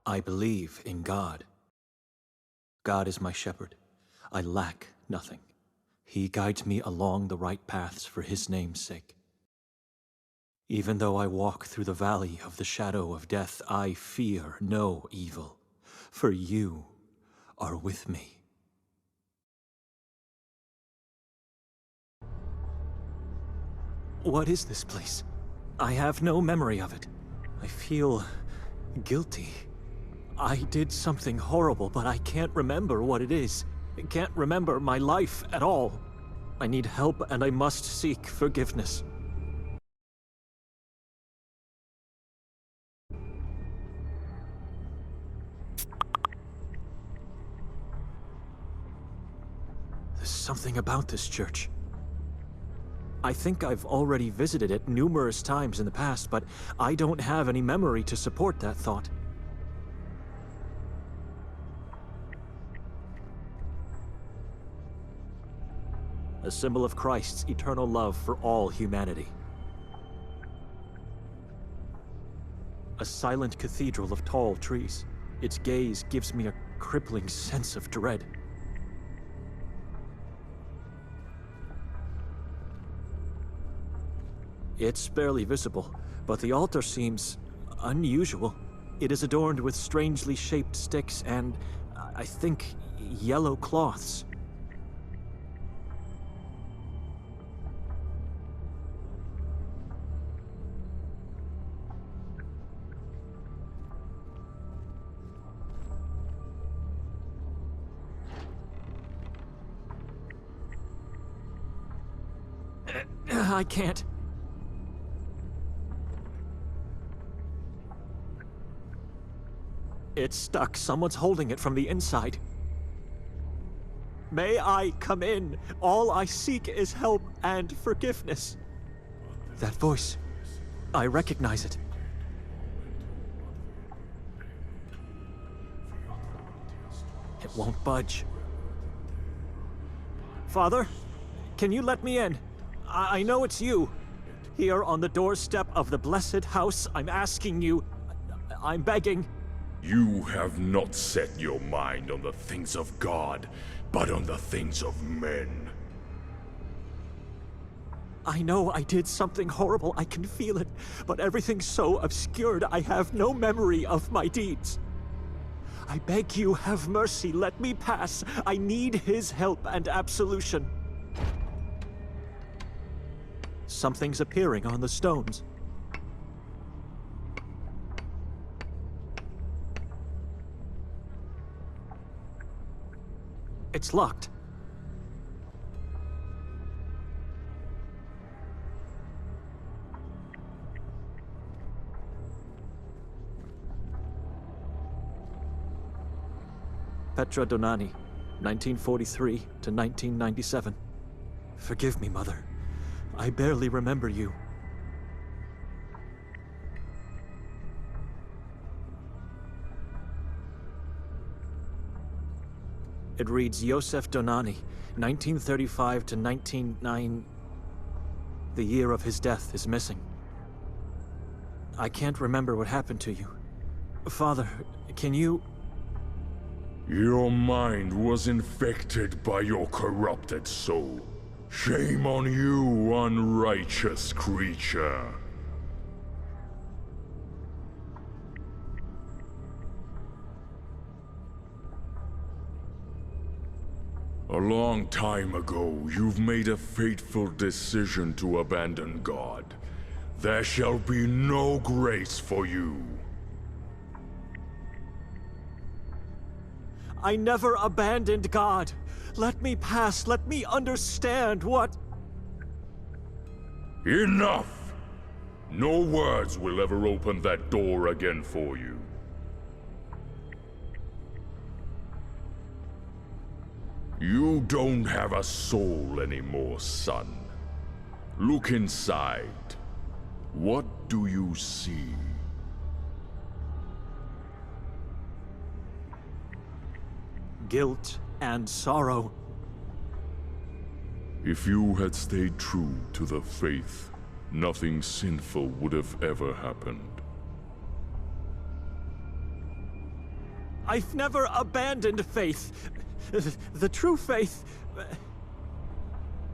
I believe in God. God is my shepherd. I lack nothing. He guides me along the right paths for His name's sake. Even though I walk through the valley of the shadow of death, I fear no evil, for You are with me. What is this place? I have no memory of it. I feel guilty. I did something horrible, but I can't remember what it is. I can't remember my life at all. I need help, and I must seek forgiveness. There's something about this church. I think I've already visited it numerous times in the past, but I don't have any memory to support that thought. A symbol of Christ's eternal love for all humanity. A silent cathedral of tall trees. Its gaze gives me a crippling sense of dread. It's barely visible, but the altar seems unusual. It is adorned with strangely shaped sticks and, I think, yellow cloths. I can't. It's stuck. Someone's holding it from the inside. May I come in? All I seek is help and forgiveness. That voice. I recognize it. It won't budge. Father, can you let me in? I know it's you. Here on the doorstep of the blessed house, I'm asking you, I'm begging. You have not set your mind on the things of God, but on the things of men. I know I did something horrible, I can feel it, but everything's so obscured, I have no memory of my deeds. I beg you, have mercy, let me pass. I need His help and absolution. Something's appearing on the stones. It's locked. Petra Donani, 1943 to 1997. Forgive me, Mother. I barely remember you. It reads Joseph Donani, 1935 to 1990. The year of his death is missing. I can't remember what happened to you. Father, can you... Your mind was infected by your corrupted soul. Shame on you, unrighteous creature. A long time ago, you've made a fateful decision to abandon God. There shall be no grace for you. I never abandoned God. Let me pass. Let me understand what... Enough! No words will ever open that door again for you. You don't have a soul anymore, son. Look inside. What do you see? Guilt and sorrow. If you had stayed true to the faith, nothing sinful would have ever happened. I've never abandoned faith. The true faith...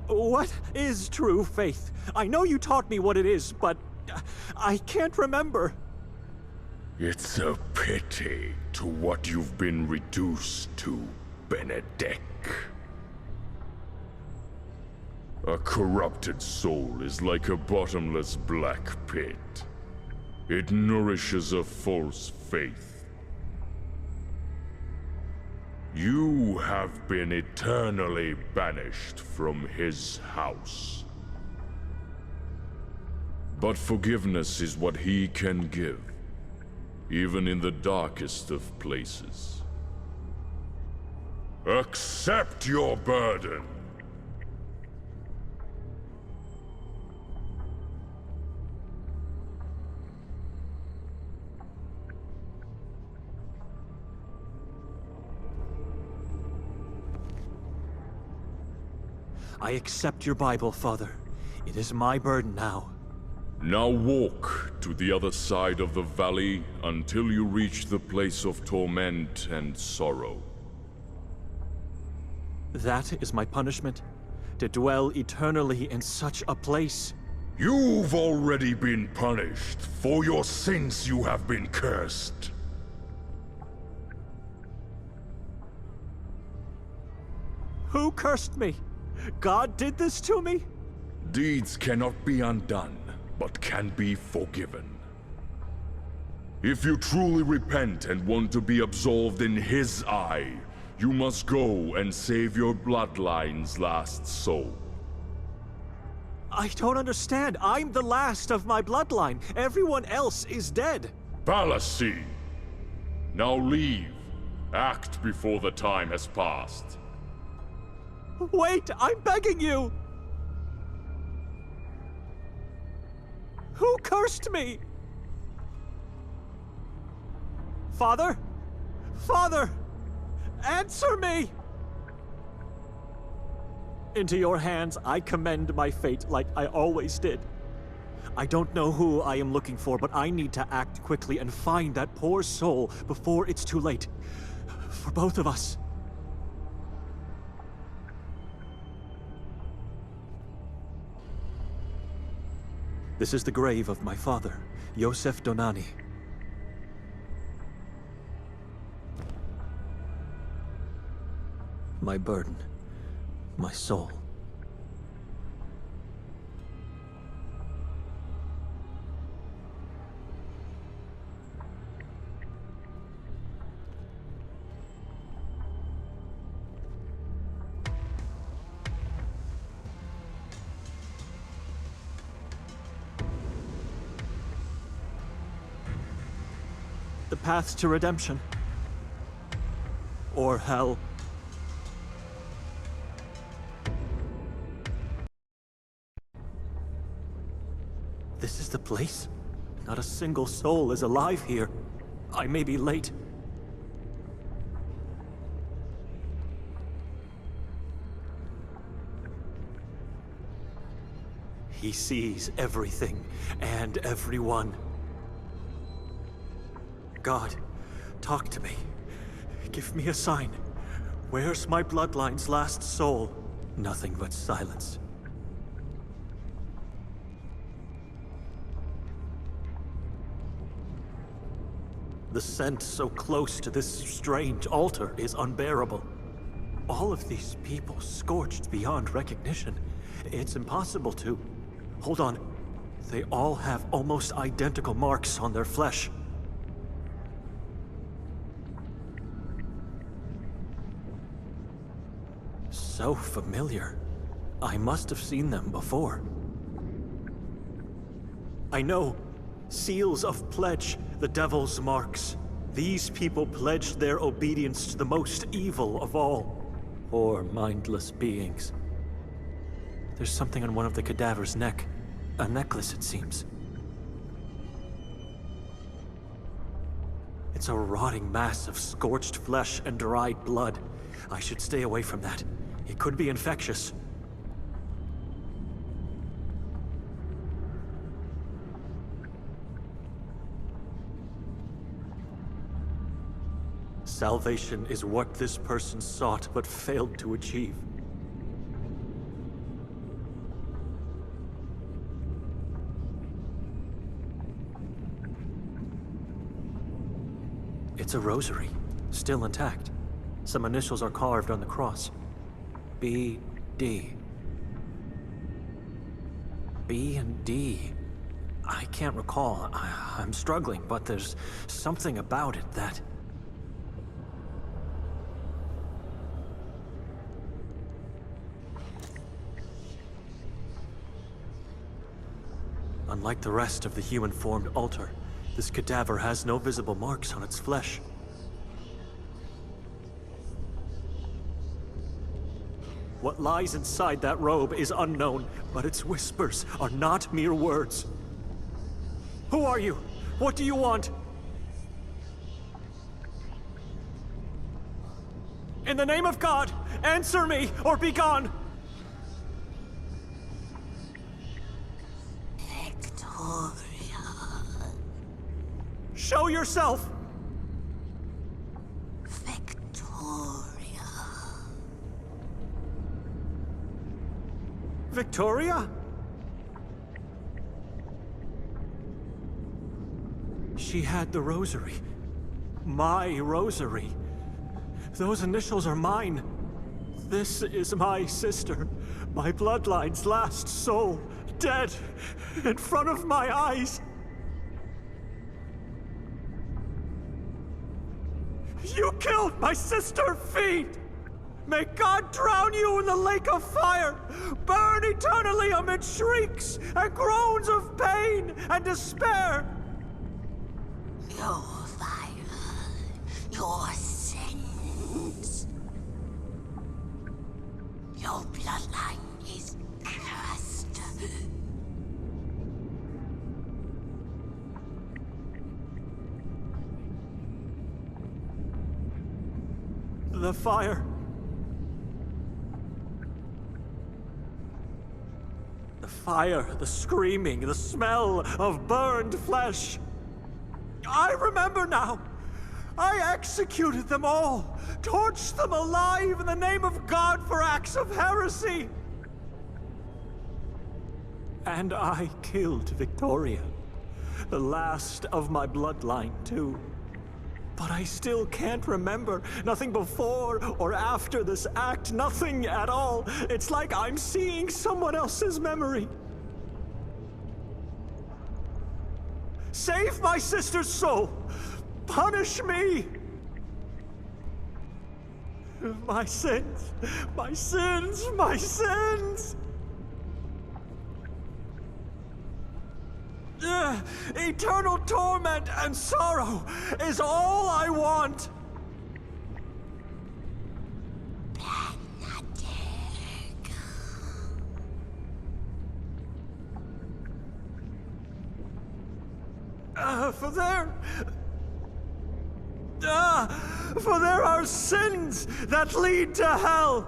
What is true faith? I know you taught me what it is, but I can't remember. It's a pity to what you've been reduced to, Benedek. A corrupted soul is like a bottomless black pit. It nourishes a false faith. You have been eternally banished from his house. But forgiveness is what he can give, even in the darkest of places. Accept your burden! I accept your Bible, Father. It is my burden now. Now walk to the other side of the valley until you reach the place of torment and sorrow. That is my punishment? To dwell eternally in such a place? You've already been punished. For your sins you have been cursed. Who cursed me? God did this to me? Deeds cannot be undone, but can be forgiven. If you truly repent and want to be absolved in his eye, you must go and save your bloodline's last soul. I don't understand. I'm the last of my bloodline. Everyone else is dead. Fallacy! Now leave. Act before the time has passed. Wait, I'm begging you! Who cursed me? Father? Father! Answer me! Into your hands I commend my fate like I always did. I don't know who I am looking for, but I need to act quickly and find that poor soul before it's too late. For both of us. This is the grave of my father, Yosef Donani. My burden, my soul. The path to redemption. Or hell. This is the place? Not a single soul is alive here. I may be late. He sees everything and everyone. God, talk to me. Give me a sign. Where's my bloodline's last soul? Nothing but silence. The scent so close to this strange altar is unbearable. All of these people scorched beyond recognition. It's impossible to... Hold on. They all have almost identical marks on their flesh. So familiar. I must have seen them before. I know. Seals of pledge, the devil's marks. These people pledged their obedience to the most evil of all. Poor, mindless beings. There's something on one of the cadaver's neck. A necklace, it seems. It's a rotting mass of scorched flesh and dried blood. I should stay away from that. It could be infectious. Salvation is what this person sought but failed to achieve. It's a rosary, still intact. Some initials are carved on the cross. B.D. B and D. I can't recall. I'm struggling, but there's something about it that... Unlike the rest of the human-formed altar, this cadaver has no visible marks on its flesh. What lies inside that robe is unknown, but its whispers are not mere words. Who are you? What do you want? In the name of God, answer me or be gone! Show yourself! Victoria? She had the rosary. My rosary. Those initials are mine. This is my sister. My bloodline's last soul. Dead. In front of my eyes. You killed my sister, Fiend! May God drown you in the lake of fire! Burn eternally amid shrieks and groans of pain and despair! Your fire, your sins. Your bloodline is cursed. The fire. The fire, the screaming, the smell of burned flesh. I remember now. I executed them all, torched them alive in the name of God for acts of heresy. And I killed Victoria, the last of my bloodline too. But I still can't remember. Nothing before or after this act. Nothing at all. It's like I'm seeing someone else's memory. Save my sister's soul. Punish me. My sins. My sins. My sins. Eternal torment and sorrow is all I want. For there are sins that lead to hell.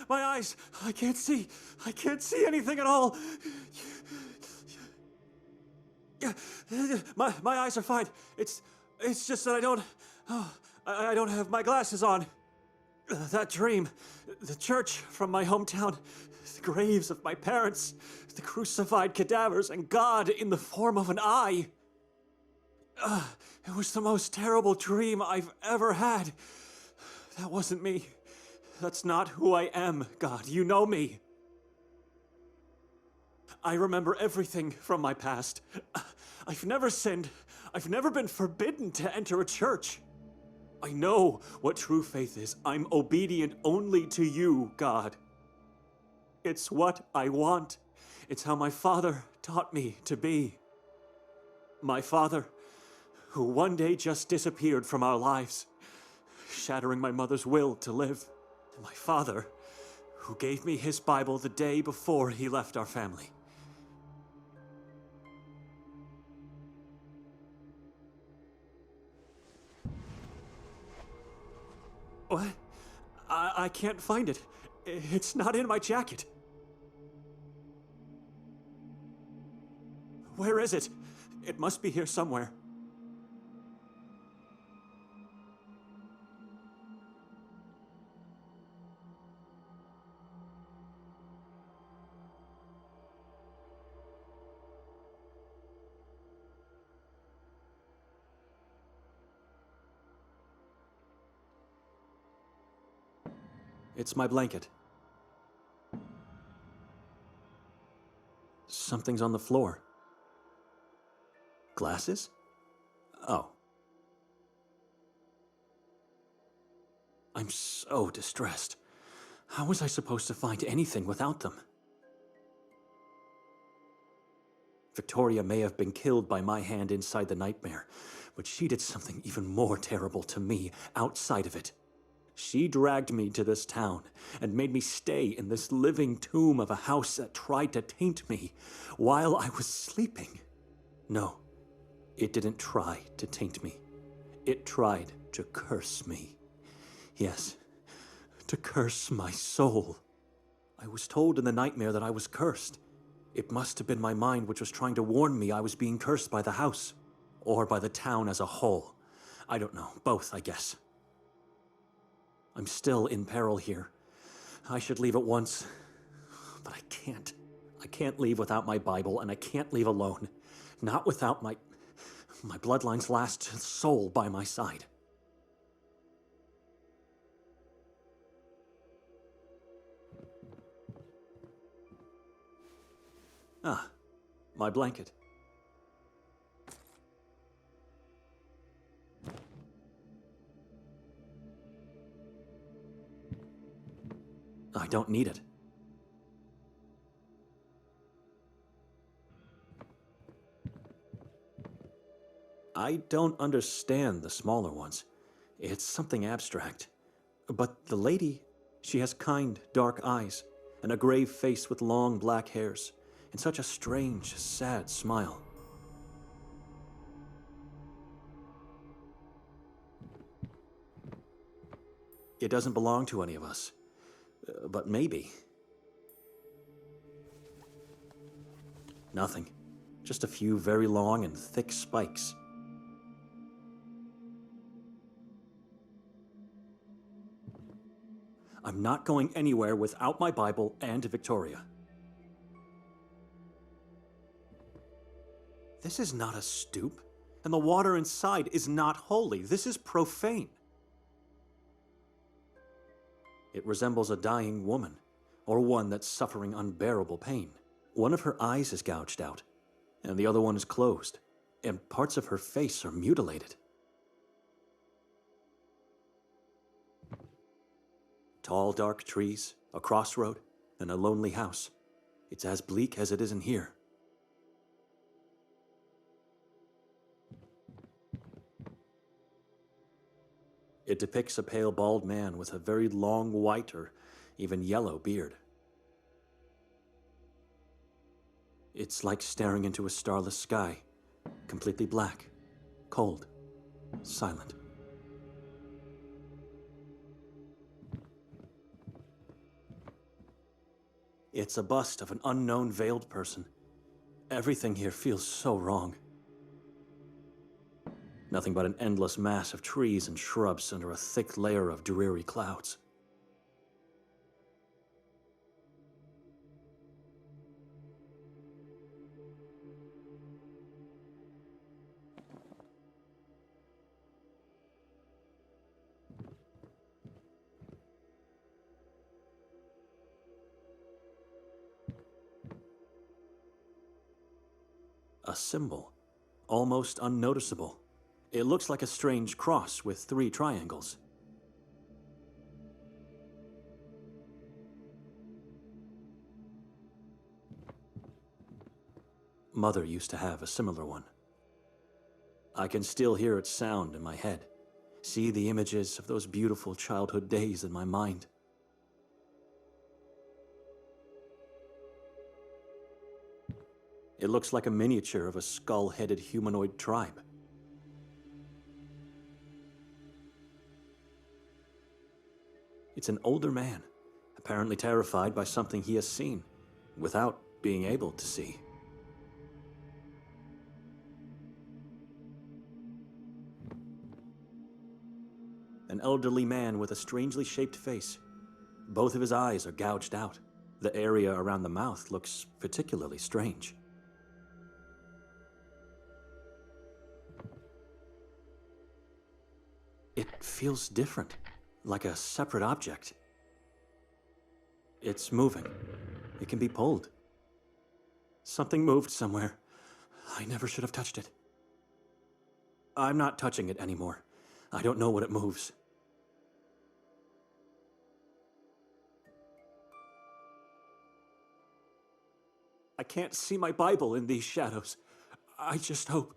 My eyes! I can't see! I can't see anything at all! My eyes are fine. It's just that I don't have my glasses on. That dream, the church from my hometown, the graves of my parents, the crucified cadavers, and God in the form of an eye. It was the most terrible dream I've ever had. That wasn't me. That's not who I am, God. You know me. I remember everything from my past. I've never sinned. I've never been forbidden to enter a church. I know what true faith is. I'm obedient only to you, God. It's what I want. It's how my father taught me to be. My father, who one day just disappeared from our lives, shattering my mother's will to live. My father, who gave me his Bible the day before he left our family. What? I can't find it. It's not in my jacket. Where is it? It must be here somewhere. It's my blanket. Something's on the floor. Glasses? Oh. I'm so distressed. How was I supposed to find anything without them? Victoria may have been killed by my hand inside the nightmare, but she did something even more terrible to me outside of it. She dragged me to this town and made me stay in this living tomb of a house that tried to taint me while I was sleeping. No, it didn't try to taint me. It tried to curse me. Yes, to curse my soul. I was told in the nightmare that I was cursed. It must have been my mind which was trying to warn me I was being cursed by the house, or by the town as a whole. I don't know, both, I guess. I'm still in peril here. I should leave at once, but I can't. I can't leave without my Bible, and I can't leave alone. Not without my bloodline's last soul by my side. Ah, my blanket. I don't need it. I don't understand the smaller ones. It's something abstract. But the lady, she has kind, dark eyes, and a grave face with long black hairs, and such a strange, sad smile. It doesn't belong to any of us. But maybe. Nothing. Just a few very long and thick spikes. I'm not going anywhere without my Bible and Victoria. This is not a stoop, and the water inside is not holy. This is profane. It resembles a dying woman, or one that's suffering unbearable pain. One of her eyes is gouged out, and the other one is closed, and parts of her face are mutilated. Tall, dark trees, a crossroad, and a lonely house. It's as bleak as it is in here. It depicts a pale bald man with a very long white or even yellow beard. It's like staring into a starless sky, completely black, cold, silent. It's a bust of an unknown veiled person. Everything here feels so wrong. Nothing but an endless mass of trees and shrubs under a thick layer of dreary clouds. A symbol, almost unnoticeable. It looks like a strange cross with 3 triangles. Mother used to have a similar one. I can still hear its sound in my head, see the images of those beautiful childhood days in my mind. It looks like a miniature of a skull-headed humanoid tribe. It's an older man, apparently terrified by something he has seen, without being able to see. An elderly man with a strangely shaped face. Both of his eyes are gouged out. The area around the mouth looks particularly strange. It feels different, like a separate object. It's moving. It can be pulled. Something moved somewhere. I never should have touched it. I'm not touching it anymore. I don't know what it moves. I can't see my Bible in these shadows. I just hope.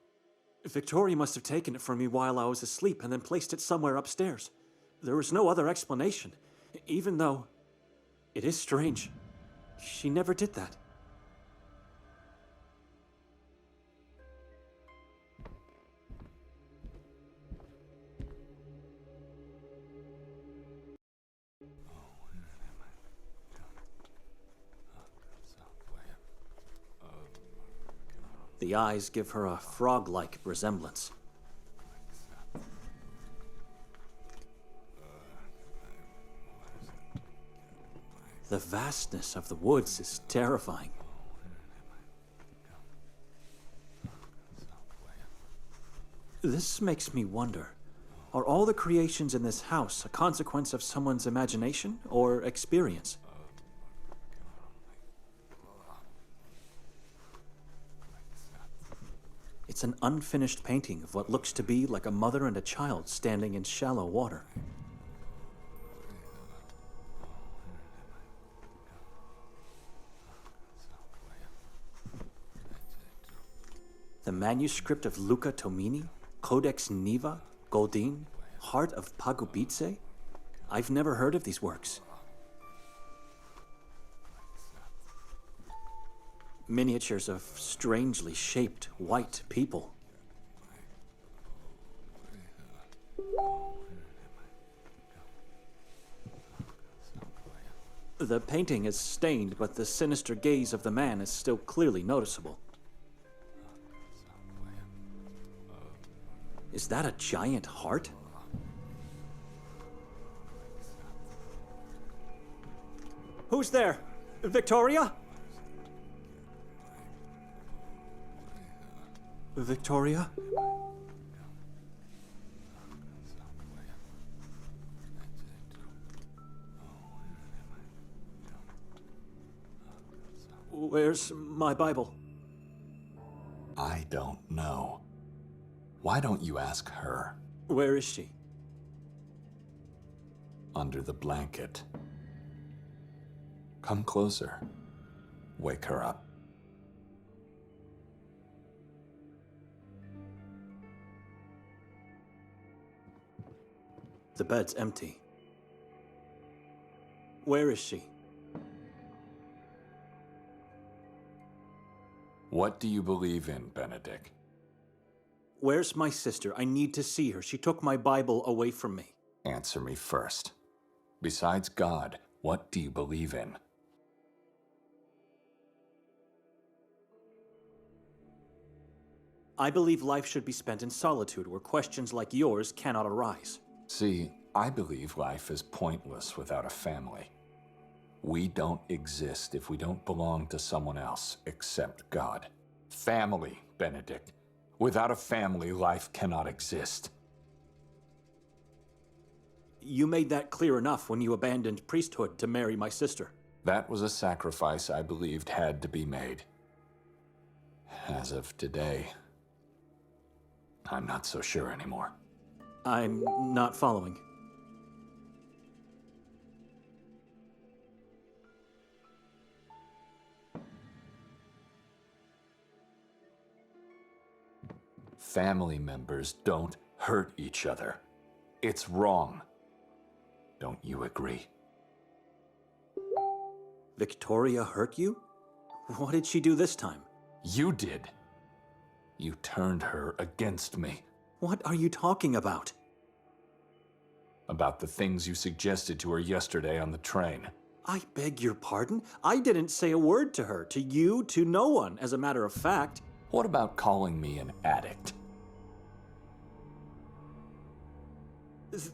Victoria must have taken it from me while I was asleep and then placed it somewhere upstairs. There was no other explanation, even though it is strange. She never did that. The eyes give her a frog-like resemblance. The vastness of the woods is terrifying. This makes me wonder, are all the creations in this house a consequence of someone's imagination or experience? It's an unfinished painting of what looks to be like a mother and a child standing in shallow water. The manuscript of Luca Tomini, Codex Niva, Goldin, Heart of Pagubitse? I've never heard of these works. Miniatures of strangely shaped white people. The painting is stained, but the sinister gaze of the man is still clearly noticeable. Is that a giant heart? Who's there? Victoria? Victoria? Where's my Bible? I don't know. Why don't you ask her? Where is she? Under the blanket. Come closer. Wake her up. The bed's empty. Where is she? What do you believe in, Benedict? Where's my sister? I need to see her. She took my Bible away from me. Answer me first. Besides God, what do you believe in? I believe life should be spent in solitude where questions like yours cannot arise. See, I believe life is pointless without a family. We don't exist if we don't belong to someone else except God. Family, Benedict. Without a family, life cannot exist. You made that clear enough when you abandoned priesthood to marry my sister. That was a sacrifice I believed had to be made. As of today, I'm not so sure anymore. I'm not following. Family members don't hurt each other. It's wrong. Don't you agree? Victoria hurt you? What did she do this time? You did. You turned her against me. What are you talking about? About the things you suggested to her yesterday on the train. I beg your pardon? I didn't say a word to her, to you, to no one, as a matter of fact. What about calling me an addict?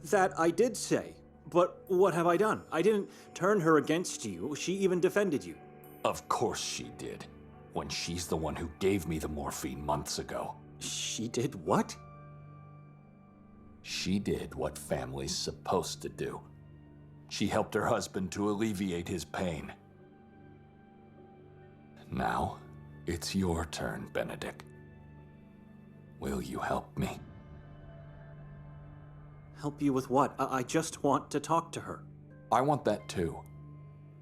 That I did say. But what have I done? I didn't turn her against you. She even defended you. Of course she did. When she's the one who gave me the morphine months ago. She did what? She did what family's supposed to do. She helped her husband to alleviate his pain. Now, it's your turn, Benedict. Will you help me? Help you with what? I just want to talk to her. I want that too.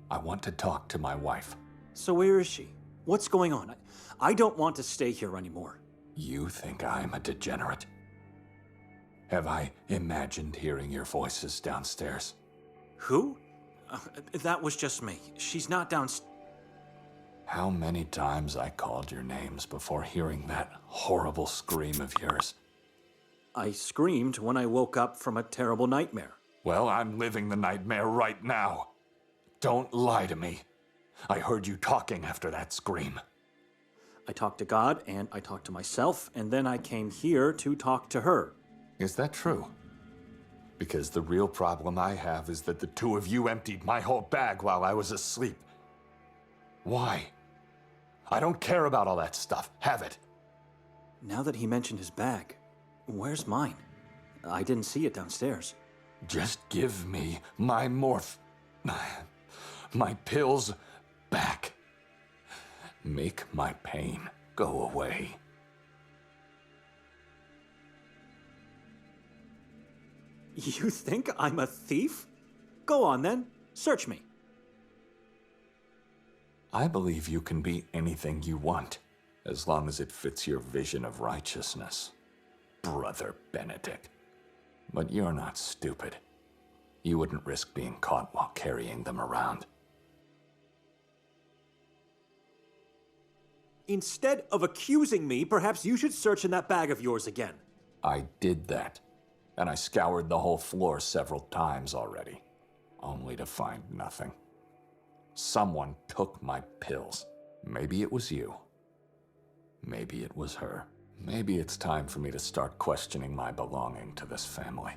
I want to talk to my wife. So where is she? What's going on? I don't want to stay here anymore. You think I'm a degenerate? Have I imagined hearing your voices downstairs? Who? That was just me. She's not downstairs. How many times I called your names before hearing that horrible scream of yours? I screamed when I woke up from a terrible nightmare. Well, I'm living the nightmare right now. Don't lie to me. I heard you talking after that scream. I talked to God, and I talked to myself, and then I came here to talk to her. Is that true? Because the real problem I have is that the two of you emptied my whole bag while I was asleep. Why? I don't care about all that stuff. Have it. Now that he mentioned his bag, where's mine? I didn't see it downstairs. Just give me my my pills back. Make my pain go away. You think I'm a thief? Go on then, search me. I believe you can be anything you want, as long as it fits your vision of righteousness, Brother Benedict. But you're not stupid. You wouldn't risk being caught while carrying them around. Instead of accusing me, perhaps you should search in that bag of yours again. I did that, and I scoured the whole floor several times already, only to find nothing. Someone took my pills. Maybe it was you. Maybe it was her. Maybe it's time for me to start questioning my belonging to this family.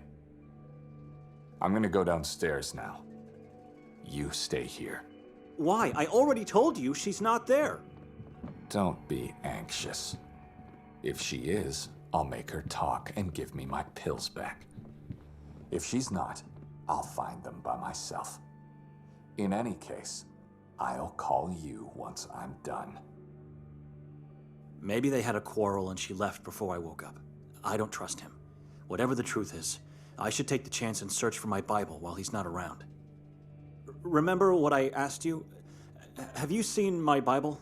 I'm gonna go downstairs now. You stay here. Why? I already told you she's not there. Don't be anxious. If she is, I'll make her talk and give me my pills back. If she's not, I'll find them by myself. In any case, I'll call you once I'm done. Maybe they had a quarrel and she left before I woke up. I don't trust him. Whatever the truth is, I should take the chance and search for my Bible while he's not around. Remember what I asked you? Have you seen my Bible?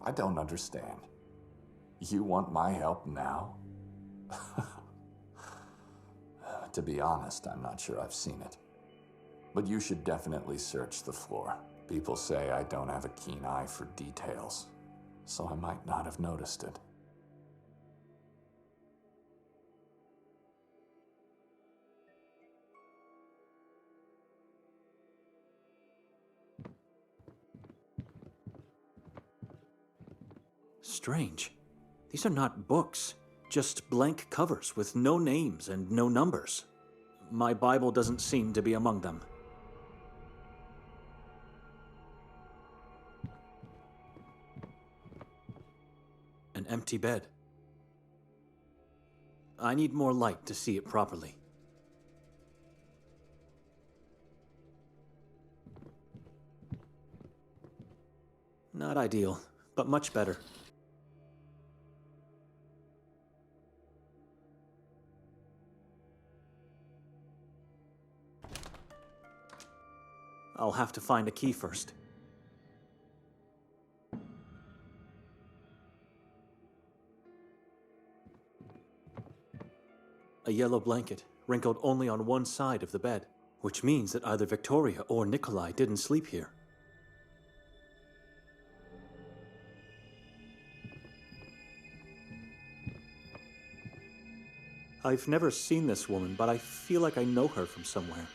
I don't understand. You want my help now? To be honest, I'm not sure I've seen it. But you should definitely search the floor. People say I don't have a keen eye for details, so I might not have noticed it. Strange. These are not books, just blank covers with no names and no numbers. My Bible doesn't seem to be among them. An empty bed. I need more light to see it properly. Not ideal, but much better. I'll have to find a key first. A yellow blanket, wrinkled only on one side of the bed, which means that either Victoria or Nikolai didn't sleep here. I've never seen this woman, but I feel like I know her from somewhere.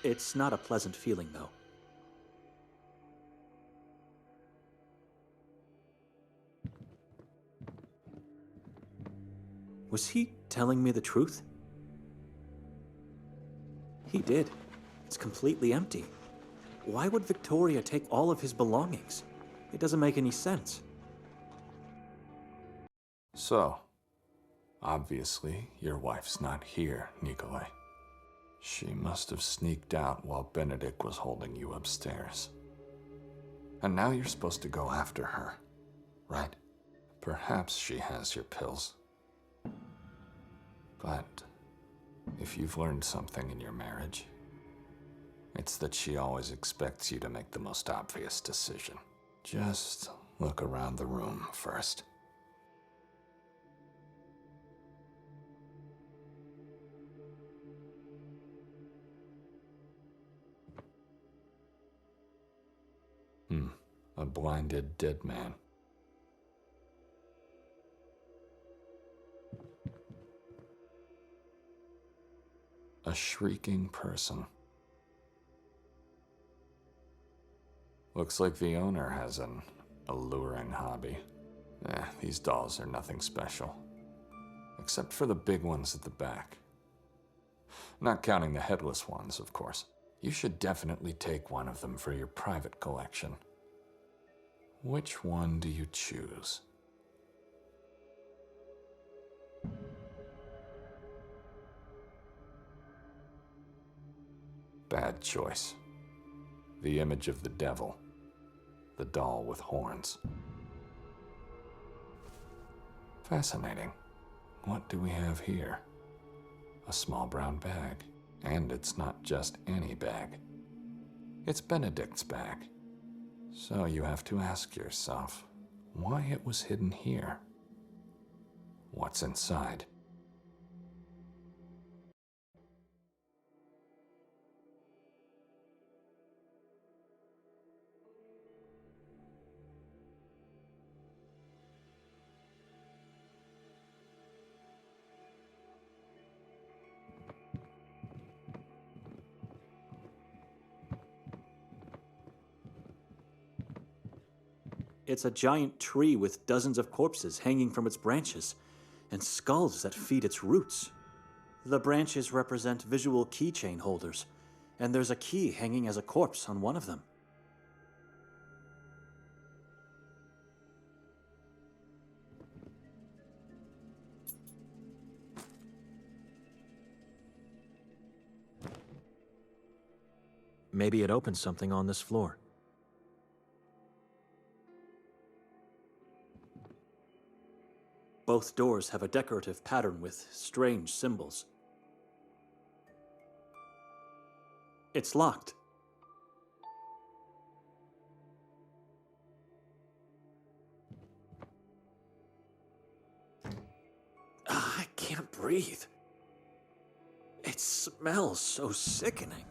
It's not a pleasant feeling, though. Was he telling me the truth? He did. It's completely empty. Why would Victoria take all of his belongings? It doesn't make any sense. So, obviously, your wife's not here, Nikolai. She must have sneaked out while Benedict was holding you upstairs. And now you're supposed to go after her, right? Perhaps she has your pills. But if you've learned something in your marriage, it's that she always expects you to make the most obvious decision. Just look around the room first. A blinded dead man. A shrieking person. Looks like the owner has an alluring hobby. These dolls are nothing special. Except for the big ones at the back. Not counting the headless ones, of course. You should definitely take one of them for your private collection. Which one do you choose? Bad choice. The image of the devil. The doll with horns. Fascinating. What do we have here? A small brown bag. And it's not just any bag. It's Benedict's bag. So you have to ask yourself why it was hidden here. What's inside? It's a giant tree with dozens of corpses hanging from its branches, and skulls that feed its roots. The branches represent visual keychain holders, and there's a key hanging as a corpse on one of them. Maybe it opens something on this floor. Both doors have a decorative pattern with strange symbols. It's locked. I can't breathe. It's smells so sickening.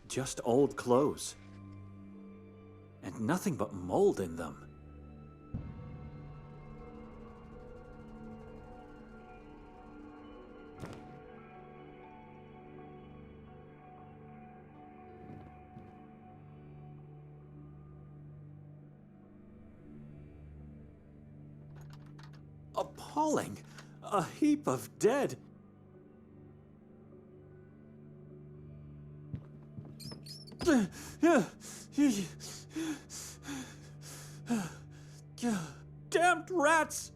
Just old clothes. And nothing but mold in them. Appalling! A heap of dead. Damned rats!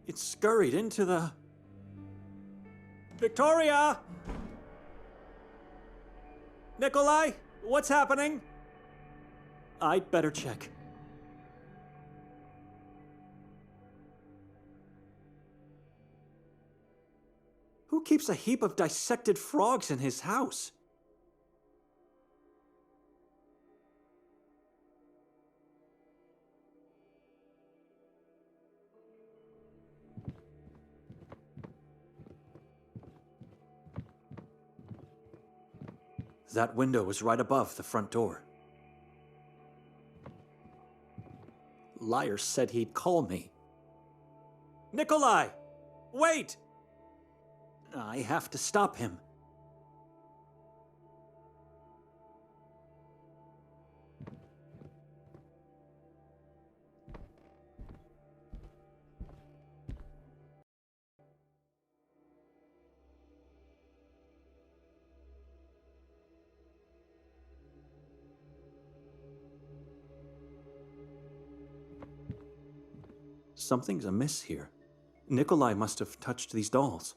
It scurried into the... Victoria! Nikolai, what's happening? I'd better check. Who keeps a heap of dissected frogs in his house? That window was right above the front door. Liar said he'd call me. Nikolai! Wait! I have to stop him. Something's amiss here. Nikolai must have touched these dolls.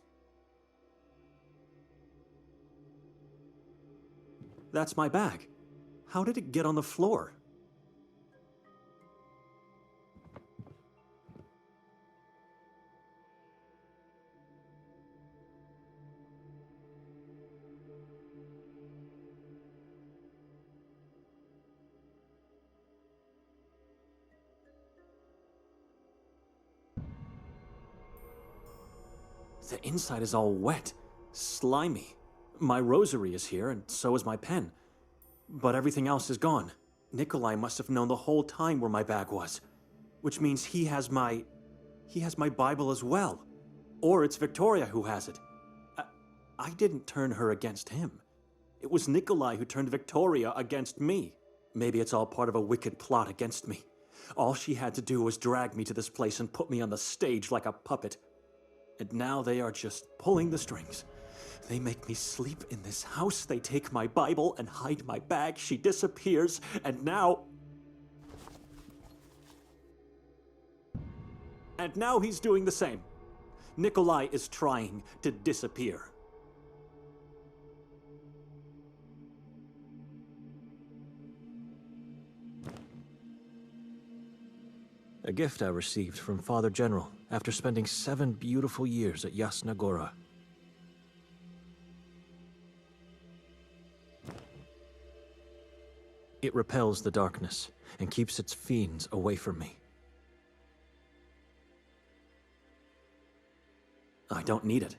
That's my bag. How did it get on the floor? The inside is all wet, slimy. My rosary is here, and so is my pen. But everything else is gone. Nikolai must have known the whole time where my bag was. Which means he has my Bible as well. Or it's Victoria who has it. I didn't turn her against him. It was Nikolai who turned Victoria against me. Maybe it's all part of a wicked plot against me. All she had to do was drag me to this place and put me on the stage like a puppet. And now they are just pulling the strings. They make me sleep in this house. They take my Bible and hide my bag. She disappears, and now... And now he's doing the same. Nikolai is trying to disappear. A gift I received from Father General after spending 7 beautiful years at Yasna Gora. It repels the darkness and keeps its fiends away from me. I don't need it.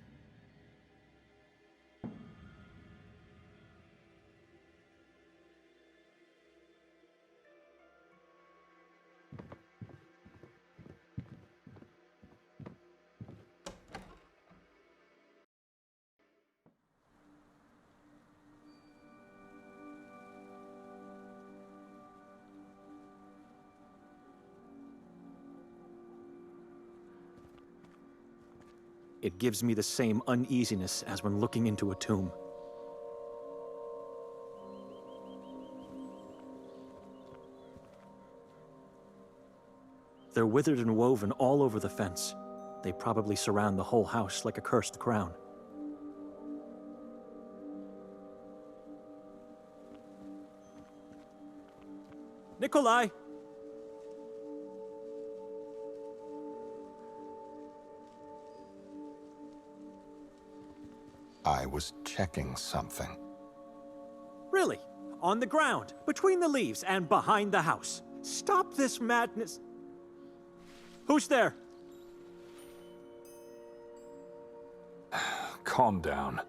It gives me the same uneasiness as when looking into a tomb. They're withered and woven all over the fence. They probably surround the whole house like a cursed crown. Nikolai! I was checking something. Really? On the ground, between the leaves, and behind the house. Stop this madness. Who's there? Calm down.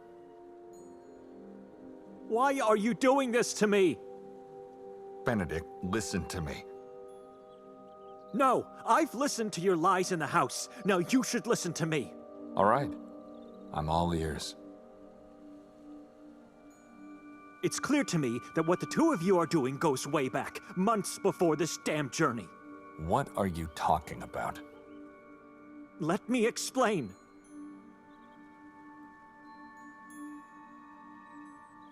Why are you doing this to me? Benedict, listen to me. No, I've listened to your lies in the house. Now you should listen to me. All right. I'm all ears. It's clear to me that what the two of you are doing goes way back, months before this damn journey. What are you talking about? Let me explain.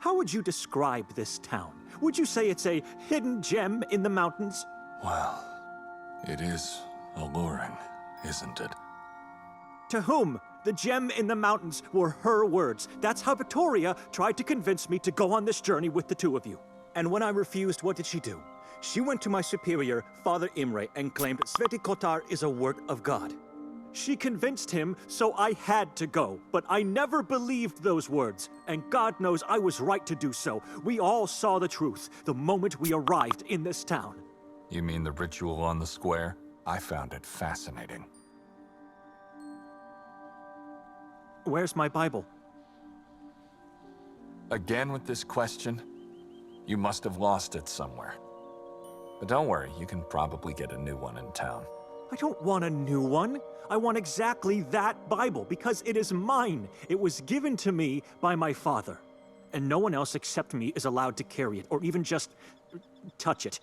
How would you describe this town? Would you say it's a hidden gem in the mountains? Well, it is alluring, isn't it? To whom? The gem in the mountains were her words. That's how Victoria tried to convince me to go on this journey with the two of you. And when I refused, what did she do? She went to my superior, Father Imre, and claimed Sveti Kotar is a work of God. She convinced him, so I had to go. But I never believed those words. And God knows I was right to do so. We all saw the truth the moment we arrived in this town. You mean the ritual on the square? I found it fascinating. Where's my Bible? Again with this question? You must have lost it somewhere. But don't worry, you can probably get a new one in town. I don't want a new one. I want exactly that Bible because it is mine. It was given to me by my father. And no one else except me is allowed to carry it or even just touch it.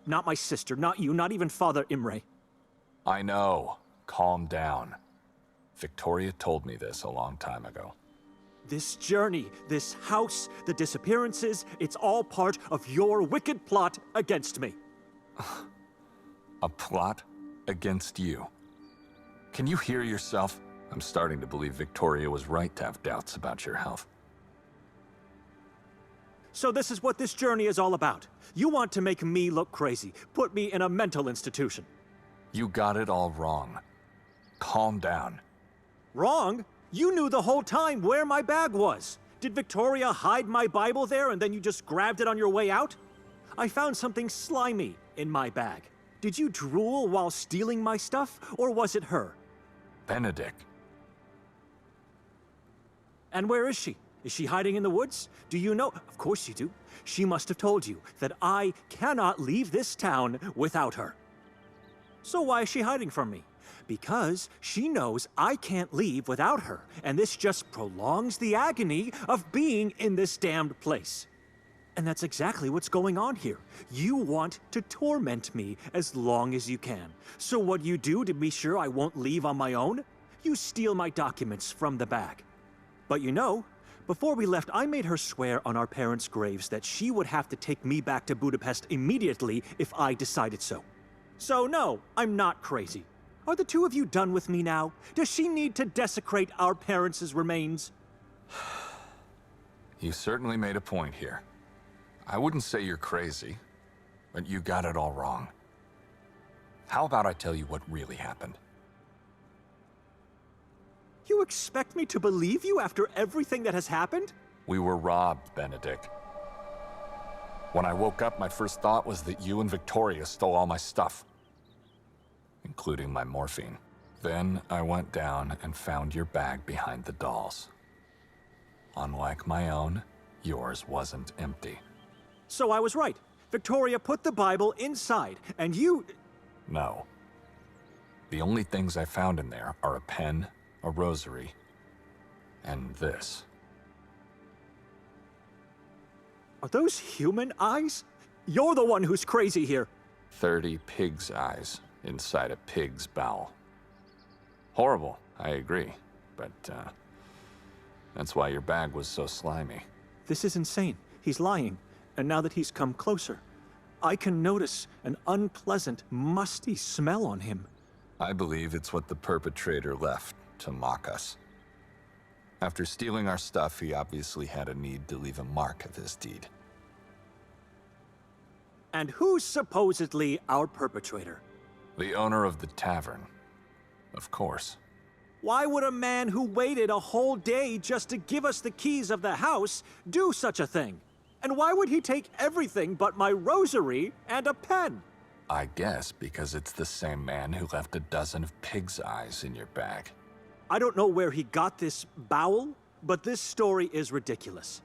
Not my sister, not you, not even Father Imre. I know. Calm down. Victoria told me this a long time ago. This journey, this house, the disappearances, it's all part of your wicked plot against me. A plot against you? Can you hear yourself? I'm starting to believe Victoria was right to have doubts about your health. So this is what this journey is all about. You want to make me look crazy, put me in a mental institution. You got it all wrong. Calm down. Wrong? You knew the whole time where my bag was. Did Victoria hide my Bible there and then you just grabbed it on your way out? I found something slimy in my bag. Did you drool while stealing my stuff, or was it her? Benedict. And where is she? Is she hiding in the woods? Do you know? Of course you do. She must have told you that I cannot leave this town without her. So why is she hiding from me? Because she knows I can't leave without her, and this just prolongs the agony of being in this damned place. And that's exactly what's going on here. You want to torment me as long as you can. So what you do to be sure I won't leave on my own? You steal my documents from the bag. But you know, before we left, I made her swear on our parents' graves that she would have to take me back to Budapest immediately if I decided so. So no, I'm not crazy. Are the two of you done with me now? Does she need to desecrate our parents' remains? You certainly made a point here. I wouldn't say you're crazy, but you got it all wrong. How about I tell you what really happened? You expect me to believe you after everything that has happened? We were robbed, Benedict. When I woke up, my first thought was that you and Victoria stole all my stuff, including my morphine. Then I went down and found your bag behind the dolls. Unlike my own, yours wasn't empty. So I was right. Victoria put the Bible inside, and you... No. The only things I found in there are a pen, a rosary, and this. Are those human eyes? You're the one who's crazy here. 30 pig's eyes inside a pig's bowel. Horrible, I agree, but that's why your bag was so slimy. This is insane. He's lying. And now that he's come closer, I can notice an unpleasant, musty smell on him. I believe it's what the perpetrator left to mock us. After stealing our stuff, he obviously had a need to leave a mark of his deed. And who's supposedly our perpetrator? The owner of the tavern, of course. Why would a man who waited a whole day just to give us the keys of the house do such a thing? And why would he take everything but my rosary and a pen? I guess because it's the same man who left a dozen of pig's eyes in your bag. I don't know where he got this bowel, but this story is ridiculous.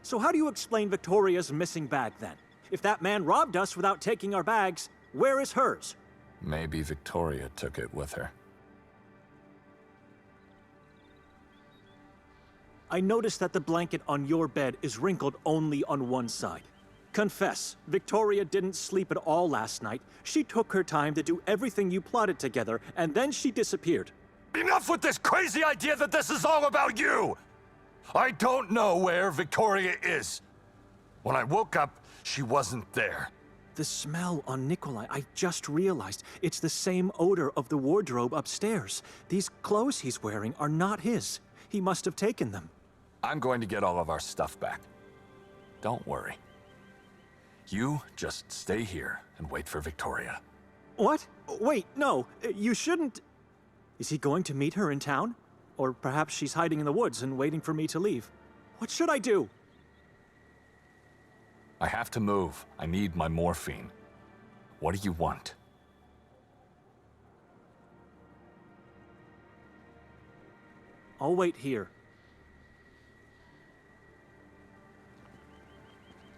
So how do you explain Victoria's missing bag then? If that man robbed us without taking our bags, where is hers? Maybe Victoria took it with her. I noticed that the blanket on your bed is wrinkled only on one side. Confess, Victoria didn't sleep at all last night. She took her time to do everything you plotted together, and then she disappeared. Enough with this crazy idea that this is all about you! I don't know where Victoria is. When I woke up, she wasn't there. The smell on Nikolai, I just realized. It's the same odor of the wardrobe upstairs. These clothes he's wearing are not his. He must have taken them. I'm going to get all of our stuff back. Don't worry. You just stay here and wait for Victoria. What? Wait, no, you shouldn't. Is he going to meet her in town? Or perhaps she's hiding in the woods and waiting for me to leave. What should I do? I have to move. I need my morphine. What do you want? I'll wait here.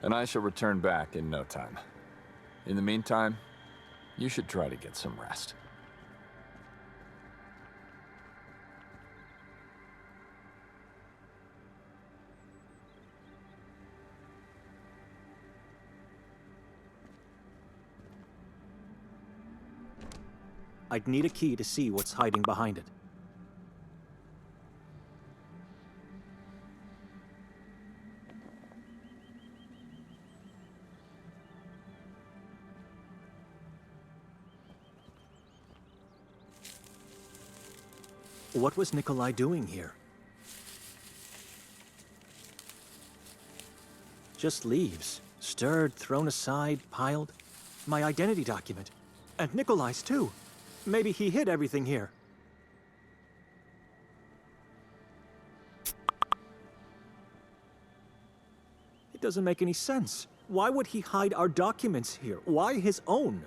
And I shall return back in no time. In the meantime, you should try to get some rest. I'd need a key to see what's hiding behind it. What was Nikolai doing here? Just leaves. Stirred, thrown aside, piled. My identity document. And Nikolai's too. Maybe he hid everything here. It doesn't make any sense. Why would he hide our documents here? Why his own?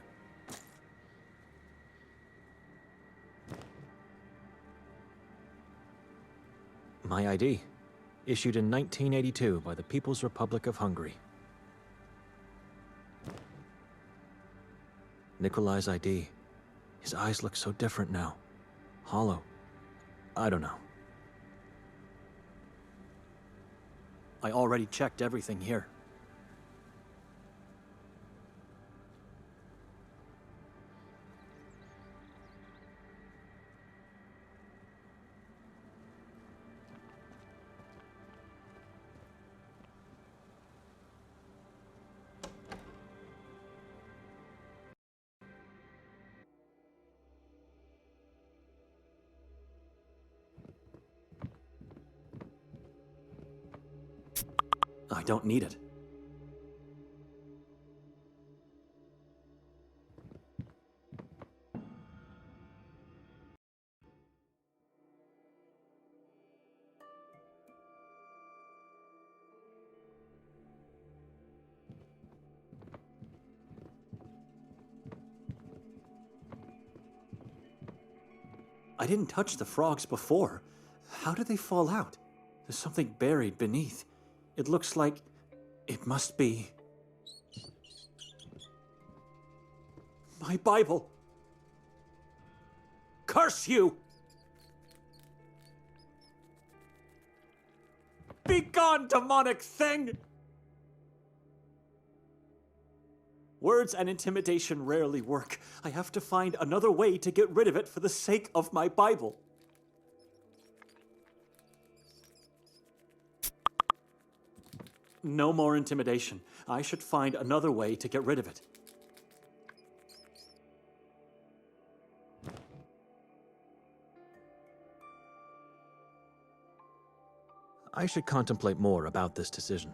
My ID. Issued in 1982 by the People's Republic of Hungary. Nikolai's ID. His eyes look so different now. Hollow. I don't know. I already checked everything here. I don't need it. I didn't touch the frogs before. How did they fall out? There's something buried beneath. It looks like it must be my Bible. Curse you! Be gone, demonic thing! Words and intimidation rarely work. I have to find another way to get rid of it for the sake of my Bible. No more intimidation. I should find another way to get rid of it. I should contemplate more about this decision.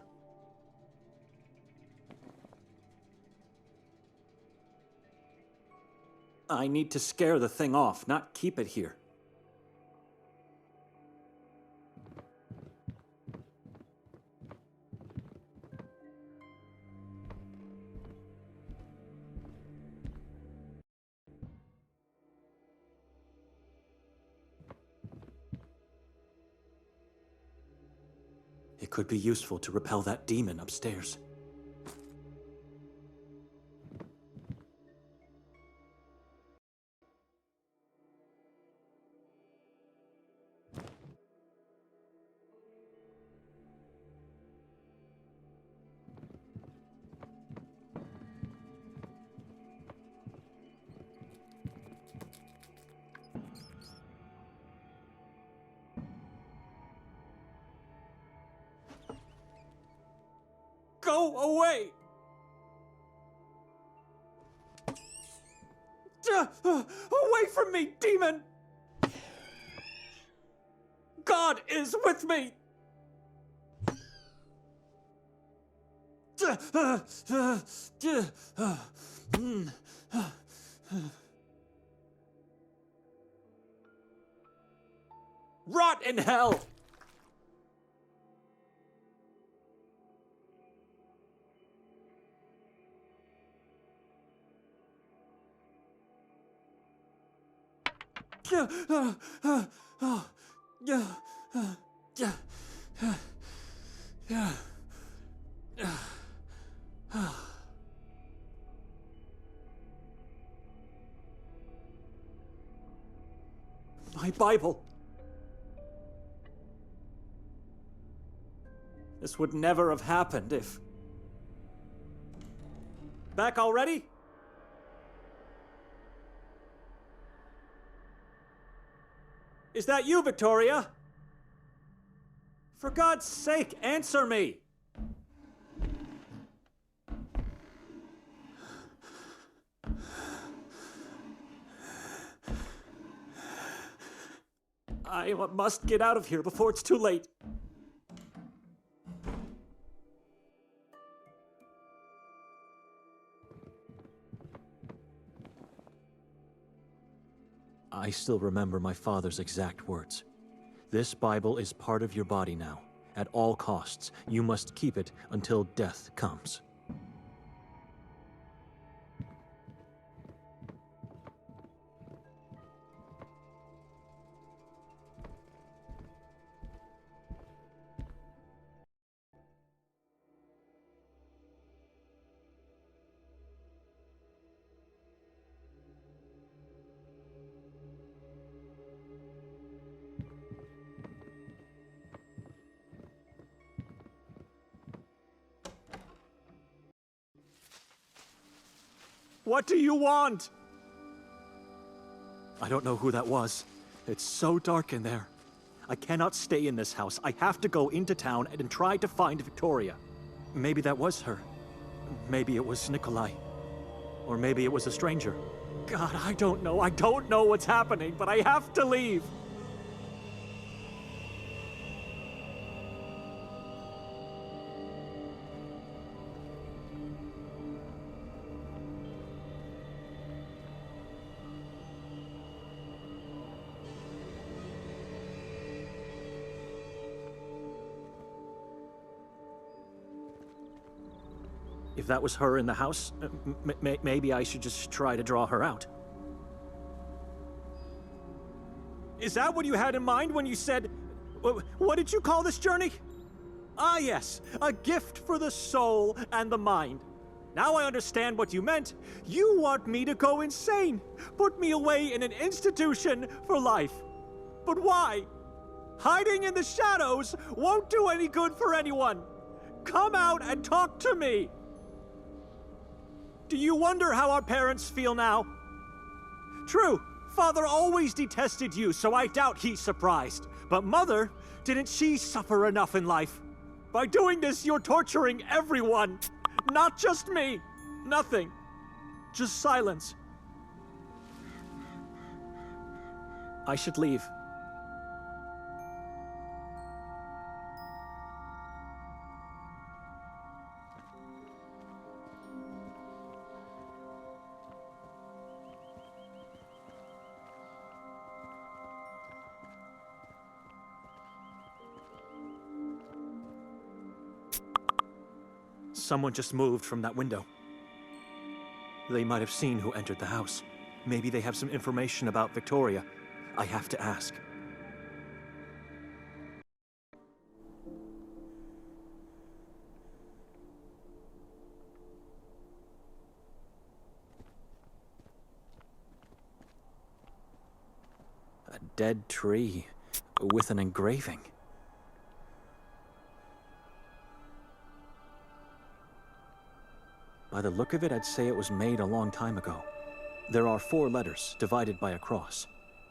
I need to scare the thing off, not keep it here. It could be useful to repel that demon upstairs. Go away! Away from me, demon! God is with me! Rot in hell! My Bible. This would never have happened if... Back already? Is that you, Victoria? For God's sake, answer me! I must get out of here before it's too late. I still remember my father's exact words. This Bible is part of your body now. At all costs, you must keep it until death comes. What do you want? I don't know who that was. It's so dark in there. I cannot stay in this house. I have to go into town and try to find Victoria. Maybe that was her. Maybe it was Nikolai. Or maybe it was a stranger. God, I don't know. I don't know what's happening, but I have to leave. If that was her in the house, maybe I should just try to draw her out. Is that what you had in mind when you said... What did you call this journey? Ah, yes. A gift for the soul and the mind. Now I understand what you meant. You want me to go insane. Put me away in an institution for life. But why? Hiding in the shadows won't do any good for anyone. Come out and talk to me. Do you wonder how our parents feel now? True, Father always detested you, so I doubt he's surprised. But Mother, didn't she suffer enough in life? By doing this, you're torturing everyone. Not just me. Nothing. Just silence. I should leave. Someone just moved from that window. They might have seen who entered the house. Maybe they have some information about Victoria. I have to ask. dead tree with an engraving. By the look of it, I'd say it was made a long time ago. There are 4 letters divided by a cross.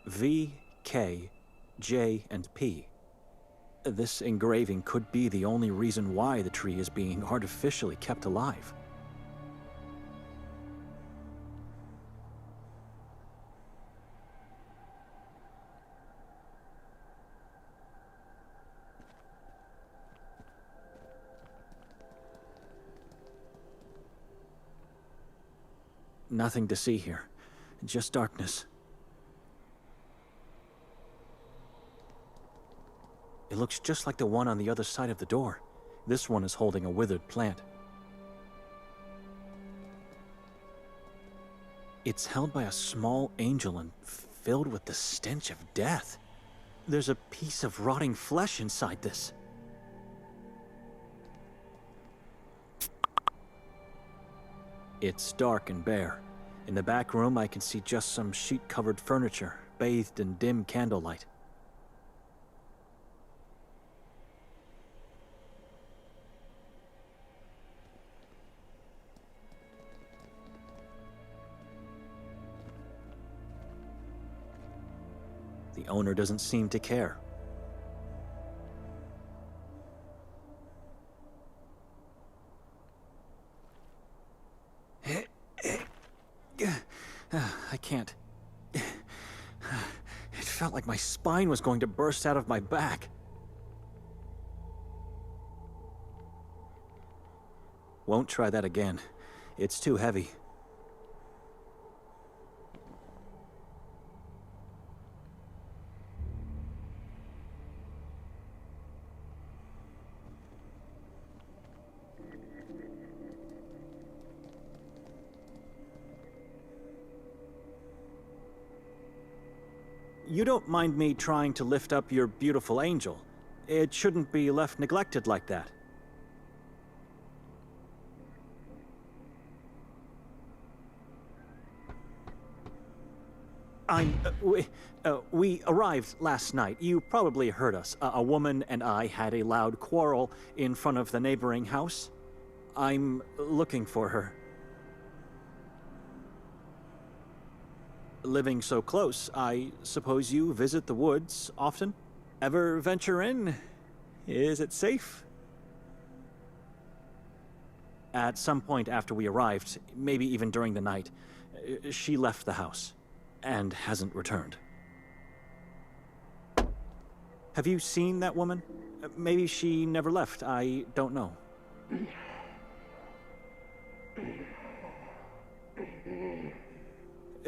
V, K, J, and P. This engraving could be the only reason why the tree is being artificially kept alive. Nothing to see here. Just darkness. It looks just like the one on the other side of the door. This one is holding a withered plant. It's held by a small angel and filled with the stench of death. There's a piece of rotting flesh inside this. It's dark and bare. In the back room, I can see just some sheet-covered furniture, bathed in dim candlelight. The owner doesn't seem to care. I can't. It felt like my spine was going to burst out of my back. Won't try that again. It's too heavy. You don't mind me trying to lift up your beautiful angel. It shouldn't be left neglected like that. We arrived last night. You probably heard us. A woman and I had a loud quarrel in front of the neighboring house. I'm looking for her. Living so close, I suppose you visit the woods often? Ever venture in? Is it safe? At some point after we arrived, maybe even during the night, she left the house and hasn't returned. Have you seen that woman? Maybe she never left, I don't know.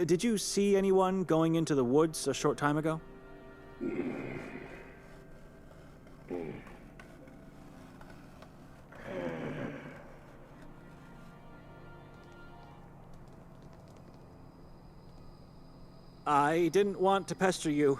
Did you see anyone going into the woods a short time ago? I didn't want to pester you.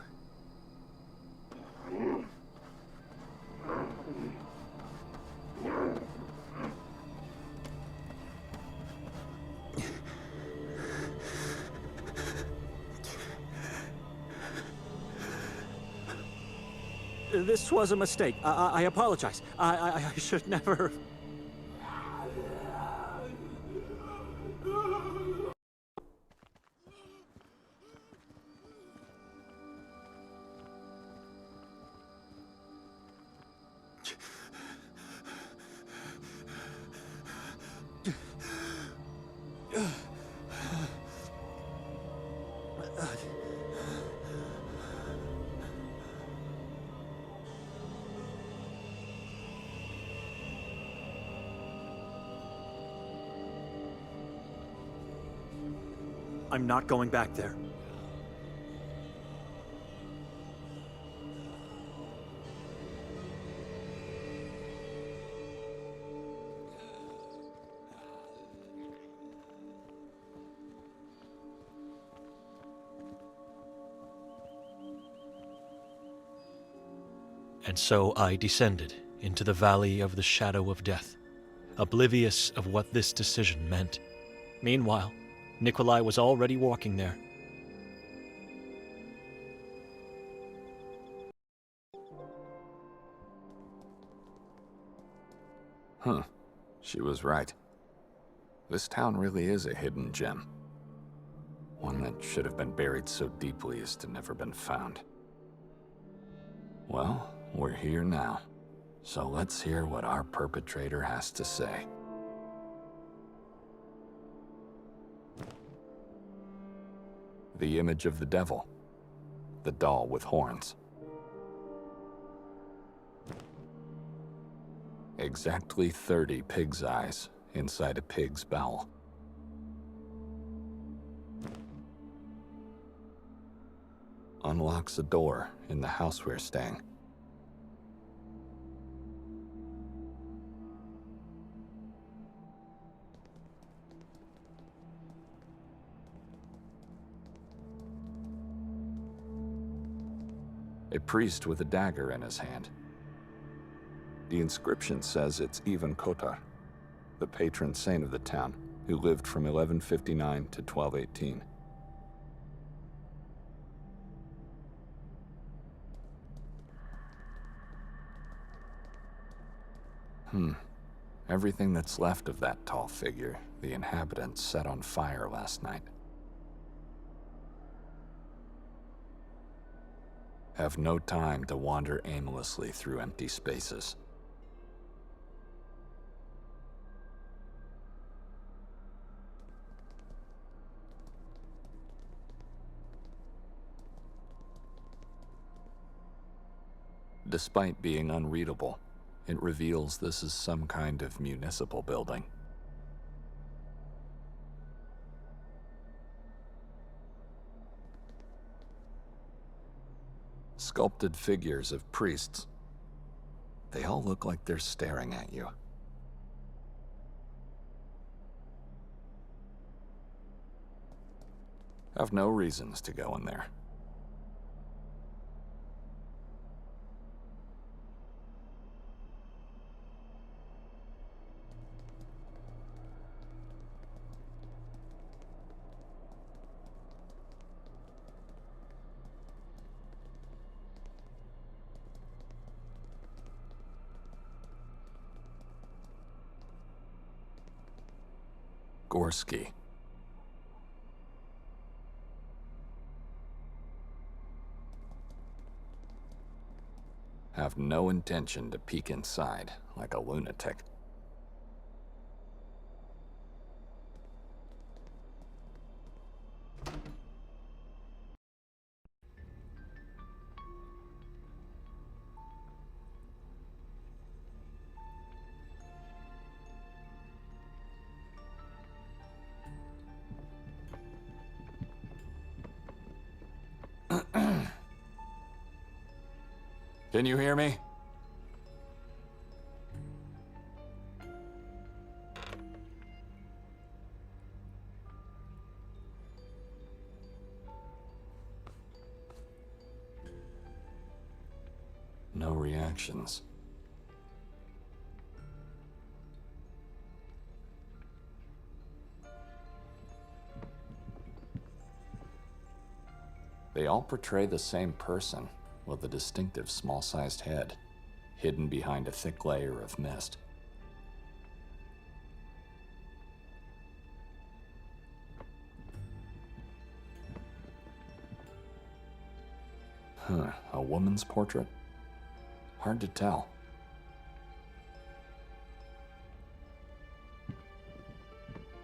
This was a mistake. I apologize. I should never... I'm not going back there. And so I descended into the valley of the shadow of death, oblivious of what this decision meant. Meanwhile, Nikolai was already walking there. Huh. She was right. This town really is a hidden gem. One that should have been buried so deeply as to never been found. Well, we're here now. So let's hear what our perpetrator has to say. The image of the devil. The doll with horns. Exactly 30 pig's eyes inside a pig's bowel. Unlocks a door in the house we're staying. A priest with a dagger in his hand. The inscription says it's even Kotar, the patron saint of the town, who lived from 1159 to 1218. Everything that's left of that tall figure, the inhabitants set on fire last night. Have no time to wander aimlessly through empty spaces. Despite being unreadable, it reveals this is some kind of municipal building. Sculpted figures of priests. They all look like they're staring at you. Have no reasons to go in there. Gorski. Have no intention to peek inside like a lunatic. Can you hear me? No reactions. They all portray the same person, with a distinctive small-sized head, hidden behind a thick layer of mist. A woman's portrait? Hard to tell.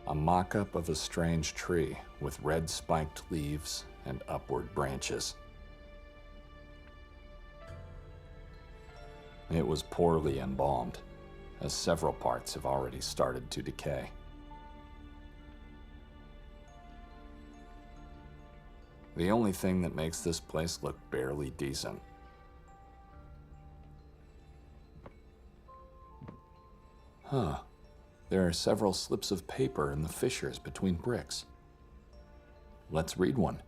A mock-up of a strange tree with red spiked leaves and upward branches. It was poorly embalmed, as several parts have already started to decay. The only thing that makes this place look barely decent. There are several slips of paper in the fissures between bricks. Let's read one.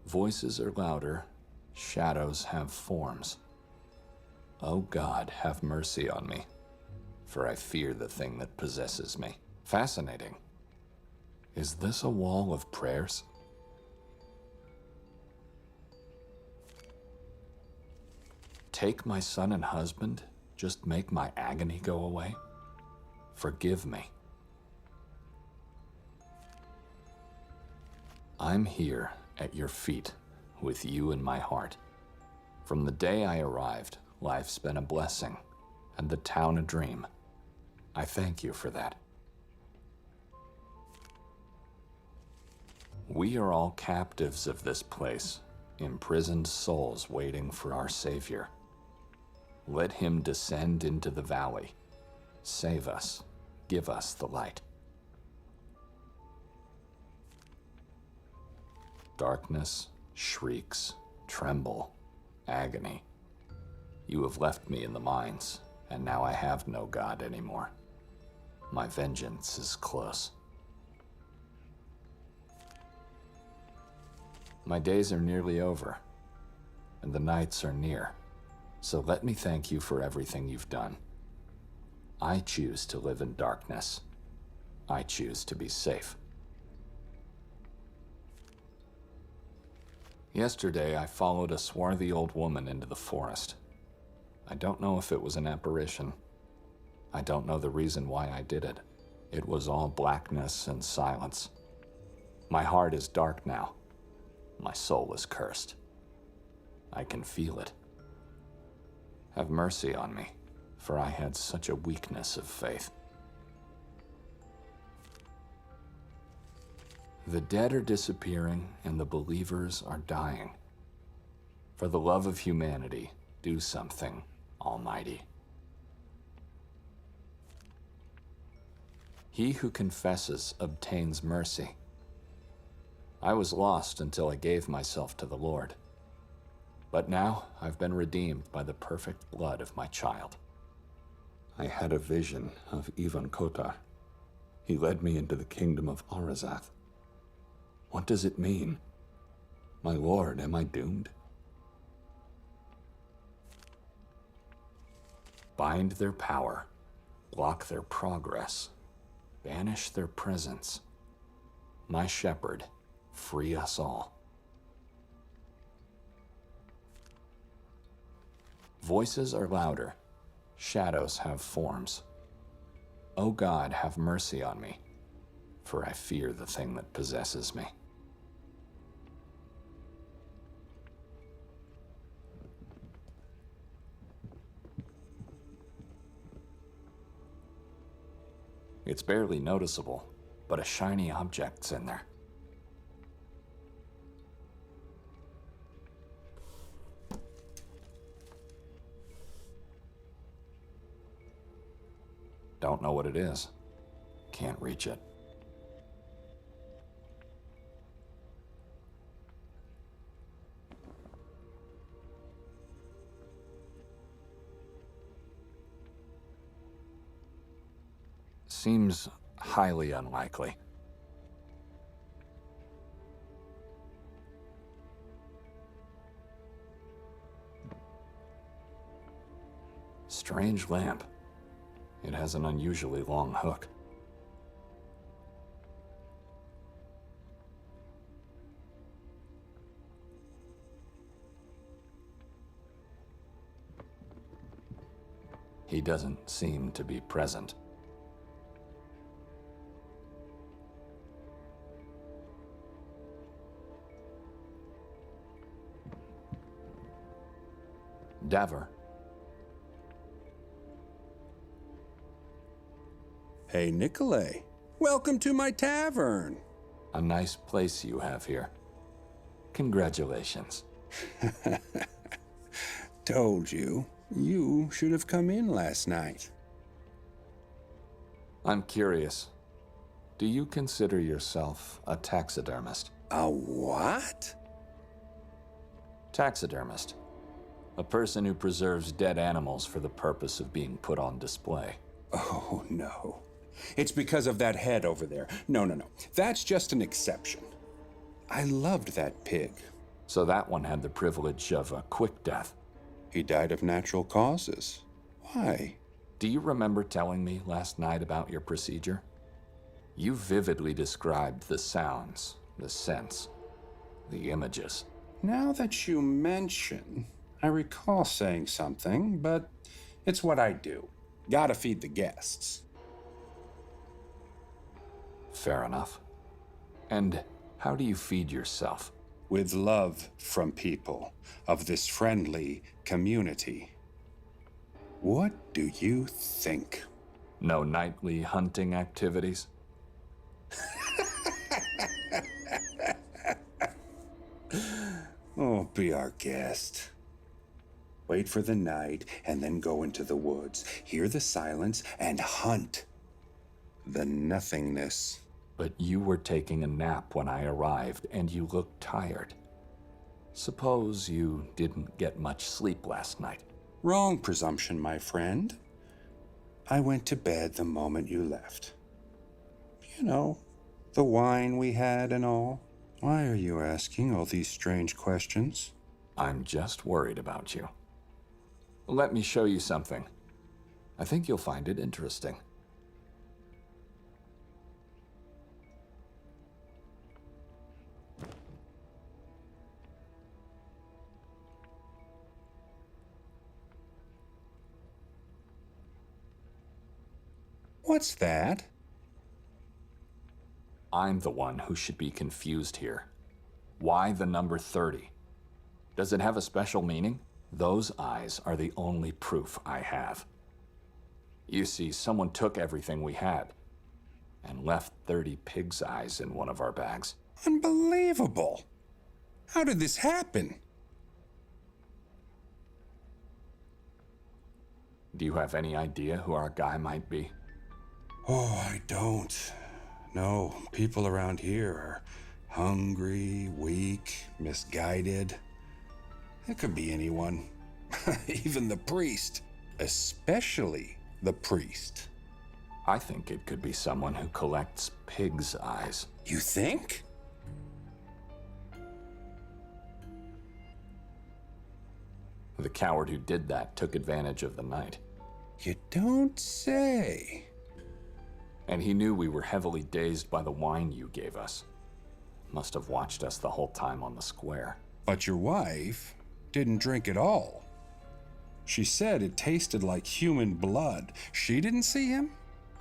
Voices are louder, shadows have forms. O God, have mercy on me, for I fear the thing that possesses me. Fascinating. Is this a wall of prayers? Take my son and husband Just make my agony go away? Forgive me. I'm here at your feet, with you in my heart. From the day I arrived, life's been a blessing, and the town a dream. I thank you for that. We are all captives of this place, imprisoned souls waiting for our Savior. Let him descend into the valley. Save us. Give us the light. Darkness, shrieks, tremble, agony. You have left me in the mines, and now I have no God anymore. My vengeance is close. My days are nearly over, and the nights are near. So let me thank you for everything you've done. I choose to live in darkness. I choose to be safe. Yesterday, I followed a swarthy old woman into the forest. I don't know if it was an apparition. I don't know the reason why I did it. It was all blackness and silence. My heart is dark now. My soul is cursed. I can feel it. Have mercy on me, for I had such a weakness of faith. The dead are disappearing, and the believers are dying. For the love of humanity, do something, Almighty. He who confesses obtains mercy. I was lost until I gave myself to the Lord. But now I've been redeemed by the perfect blood of my child. I had a vision of Ivan Kotar. He led me into the kingdom of Arazath. What does it mean? My lord, am I doomed? Bind their power, block their progress, banish their presence. My shepherd, free us all. Voices are louder, shadows have forms. O God, have mercy on me, for I fear the thing that possesses me. It's barely noticeable, but a shiny object's in there. Don't know what it is. Can't reach it. Seems highly unlikely. Strange lamp. It has an unusually long hook. He doesn't seem to be present. Daver. Hey, Nikolay. Welcome to my tavern. A nice place you have here. Congratulations. Told you. You should have come in last night. I'm curious. Do you consider yourself a taxidermist? A what? Taxidermist. A person who preserves dead animals for the purpose of being put on display. Oh, no. It's because of that head over there. No. That's just an exception. I loved that pig. So that one had the privilege of a quick death. He died of natural causes. Why? Do you remember telling me last night about your procedure? You vividly described the sounds, the scents, the images. Now that you mention, I recall saying something, but It's what I do. Gotta feed the guests. Fair enough. And how do you feed yourself? With love from people of this friendly community. What do you think? No nightly hunting activities? Oh, be our guest. Wait for the night and then go into the woods. Hear the silence and hunt the nothingness. But you were taking a nap when I arrived, and you looked tired. Suppose you didn't get much sleep last night. Wrong presumption, my friend. I went to bed the moment you left. You know, the wine we had and all. Why are you asking all these strange questions? I'm just worried about you. Let me show you something. I think you'll find it interesting. What's that? I'm the one who should be confused here. Why the number 30? Does it have a special meaning? Those eyes are the only proof I have. You see, someone took everything we had and left 30 pig's eyes in one of our bags. Unbelievable. How did this happen? Do you have any idea who our guy might be? Oh, I don't. No, people around here are hungry, weak, misguided. It could be anyone. Even the priest. Especially the priest. I think it could be someone who collects pig's eyes. You think? The coward who did that took advantage of the night. You don't say. And he knew we were heavily dazed by the wine you gave us. Must have watched us the whole time on the square. But your wife didn't drink at all. She said it tasted like human blood. She didn't see him?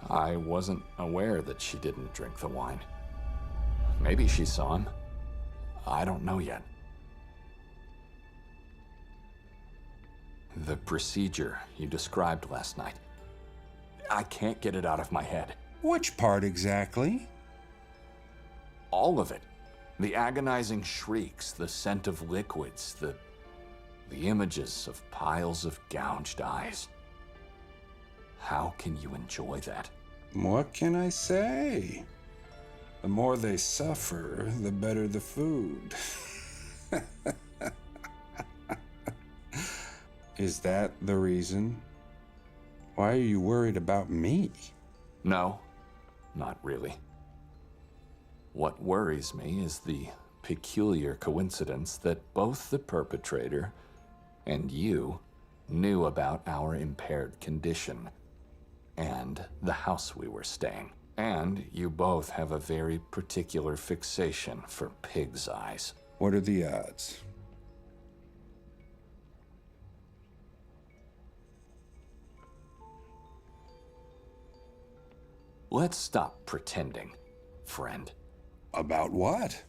I wasn't aware that she didn't drink the wine. Maybe she saw him. I don't know yet. The procedure you described last night. I can't get it out of my head. Which part exactly? All of it. The agonizing shrieks, the scent of liquids, the images of piles of gouged eyes. How can you enjoy that? What can I say? The more they suffer, the better the food. Is that the reason? Why are you worried about me? No, not really. What worries me is the peculiar coincidence that both the perpetrator and you knew about our impaired condition and the house we were staying. And you both have a very particular fixation for pig's eyes. What are the odds? Let's stop pretending, friend. About what?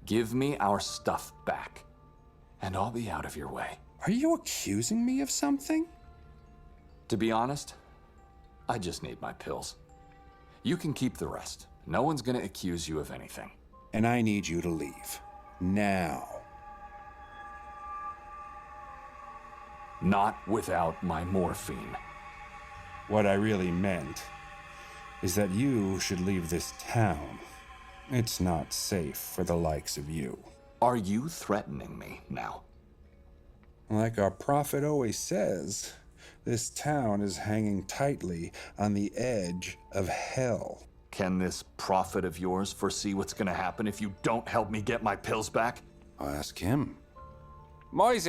Give me our stuff back, and I'll be out of your way. Are you accusing me of something? To be honest, I just need my pills. You can keep the rest. No one's gonna accuse you of anything. And I need you to leave. Now. Not without my morphine. What I really meant is that you should leave this town. It's not safe for the likes of you. Are you threatening me now? Like our prophet always says, this town is hanging tightly on the edge of hell. Can this prophet of yours foresee what's gonna happen if you don't help me get my pills back? I'll ask him. Moise,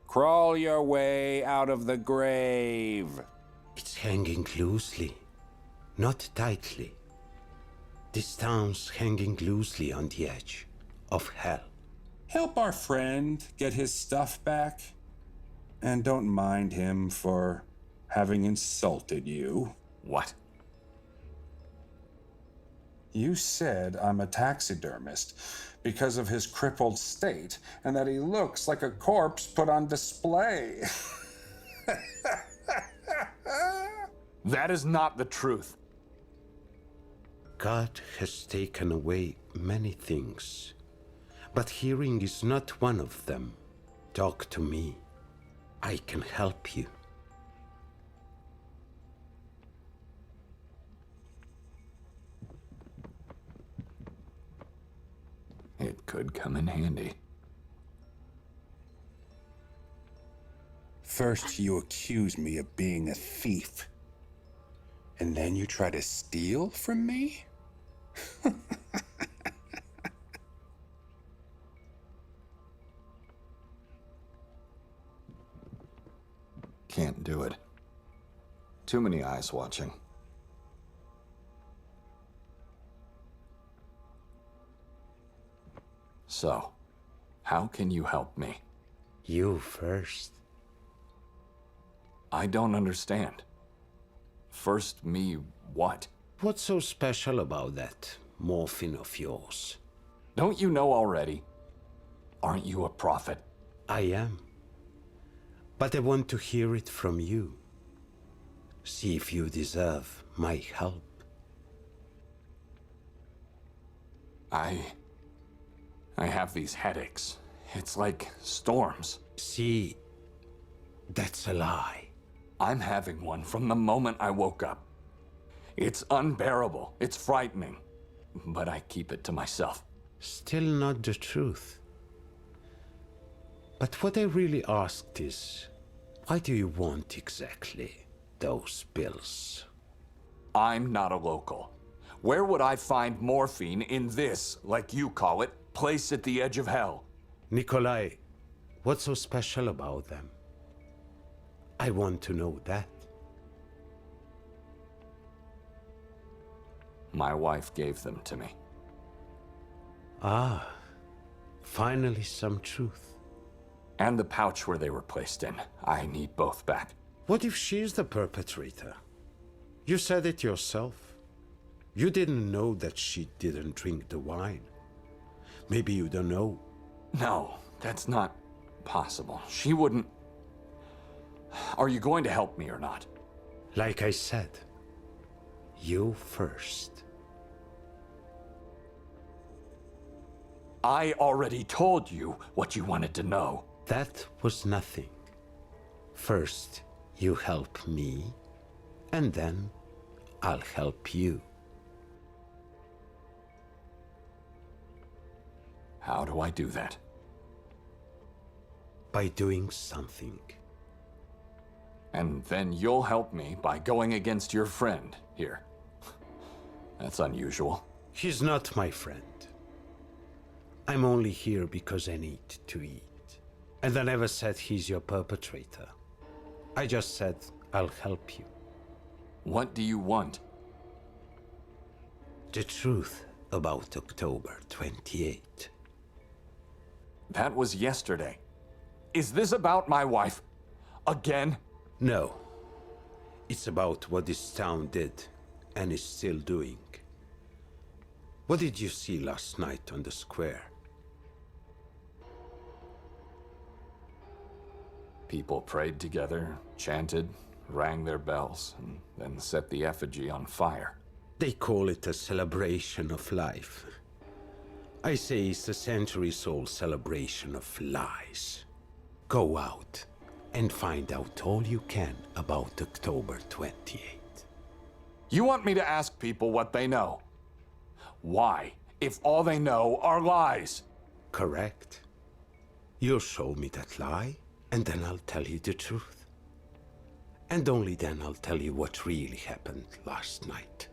crawl your way out of the grave. It's hanging loosely, not tightly. This town's hanging loosely on the edge of hell. Help our friend get his stuff back. And don't mind him for having insulted you. What? You said I'm a taxidermist because of his crippled state, and that he looks like a corpse put on display. That is not the truth. God has taken away many things, but hearing is not one of them. Talk to me. I can help you. It could come in handy. First, you accuse me of being a thief. And then you try to steal from me? Can't do it. Too many eyes watching. So, how can you help me? You first. I don't understand. First me what? What's so special about that morphine of yours? Don't you know already? Aren't you a prophet? I am. But I want to hear it from you. See if you deserve my help. I have these headaches. It's like storms. See, that's a lie. I'm having one from the moment I woke up. It's unbearable. It's frightening. But I keep it to myself. Still not the truth. But what I really asked is, why do you want exactly those pills? I'm not a local. Where would I find morphine in this, like you call it, place at the edge of hell? Nikolai, what's so special about them? I want to know that. My wife gave them to me. Ah, finally some truth. And the pouch where they were placed in. I need both back. What if she's the perpetrator? You said it yourself. You didn't know that she didn't drink the wine. Maybe you don't know. No, that's not possible. She wouldn't... Are you going to help me or not? Like I said, you first. I already told you what you wanted to know. That was nothing. First, you help me, and then I'll help you. How do I do that? By doing something. And then you'll help me by going against your friend here. That's unusual. He's not my friend. I'm only here because I need to eat. And I never said he's your perpetrator. I just said I'll help you. What do you want? The truth about October 28. That was yesterday. Is this about my wife? Again? No. It's about what this town did and is still doing. What did you see last night on the square? People prayed together, chanted, rang their bells, and then set the effigy on fire. They call it a celebration of life. I say it's a centuries-old celebration of lies. Go out and find out all you can about October 28. You want me to ask people what they know? Why, if all they know are lies? Correct. You'll show me that lie, and then I'll tell you the truth. And only then I'll tell you what really happened last night.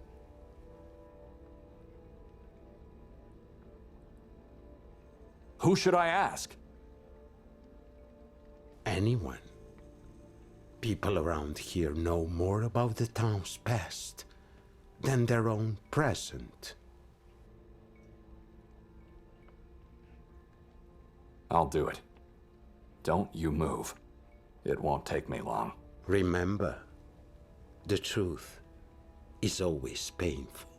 Who should I ask? Anyone. People around here know more about the town's past than their own present. I'll do it. Don't you move. It won't take me long. Remember, the truth is always painful.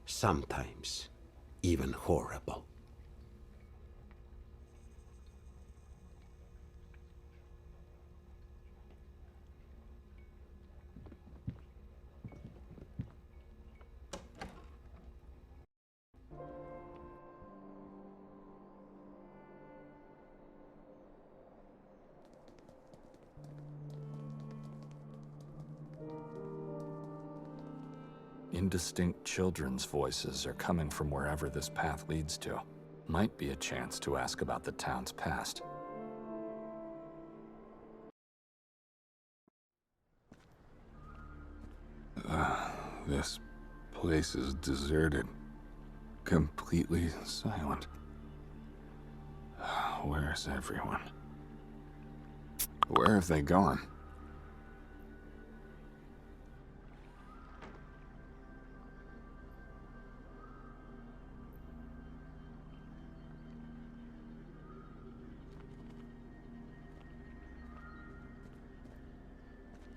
Sometimes even horrible. Indistinct children's voices are coming from wherever this path leads to. Might be a chance to ask about the town's past. This place is deserted. Completely silent. Where's everyone? Where have they gone?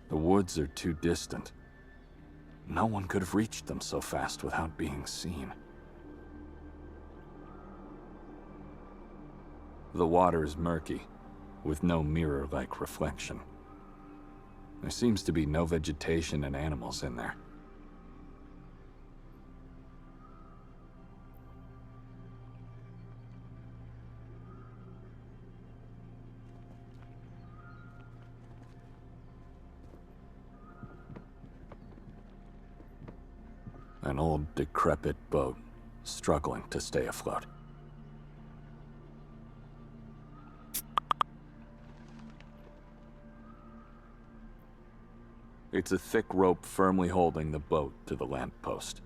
The woods are too distant. No one could have reached them so fast without being seen. The water is murky, with no mirror-like reflection. There seems to be no vegetation and animals in there. An old, decrepit boat, struggling to stay afloat. It's a thick rope firmly holding the boat to the lamppost.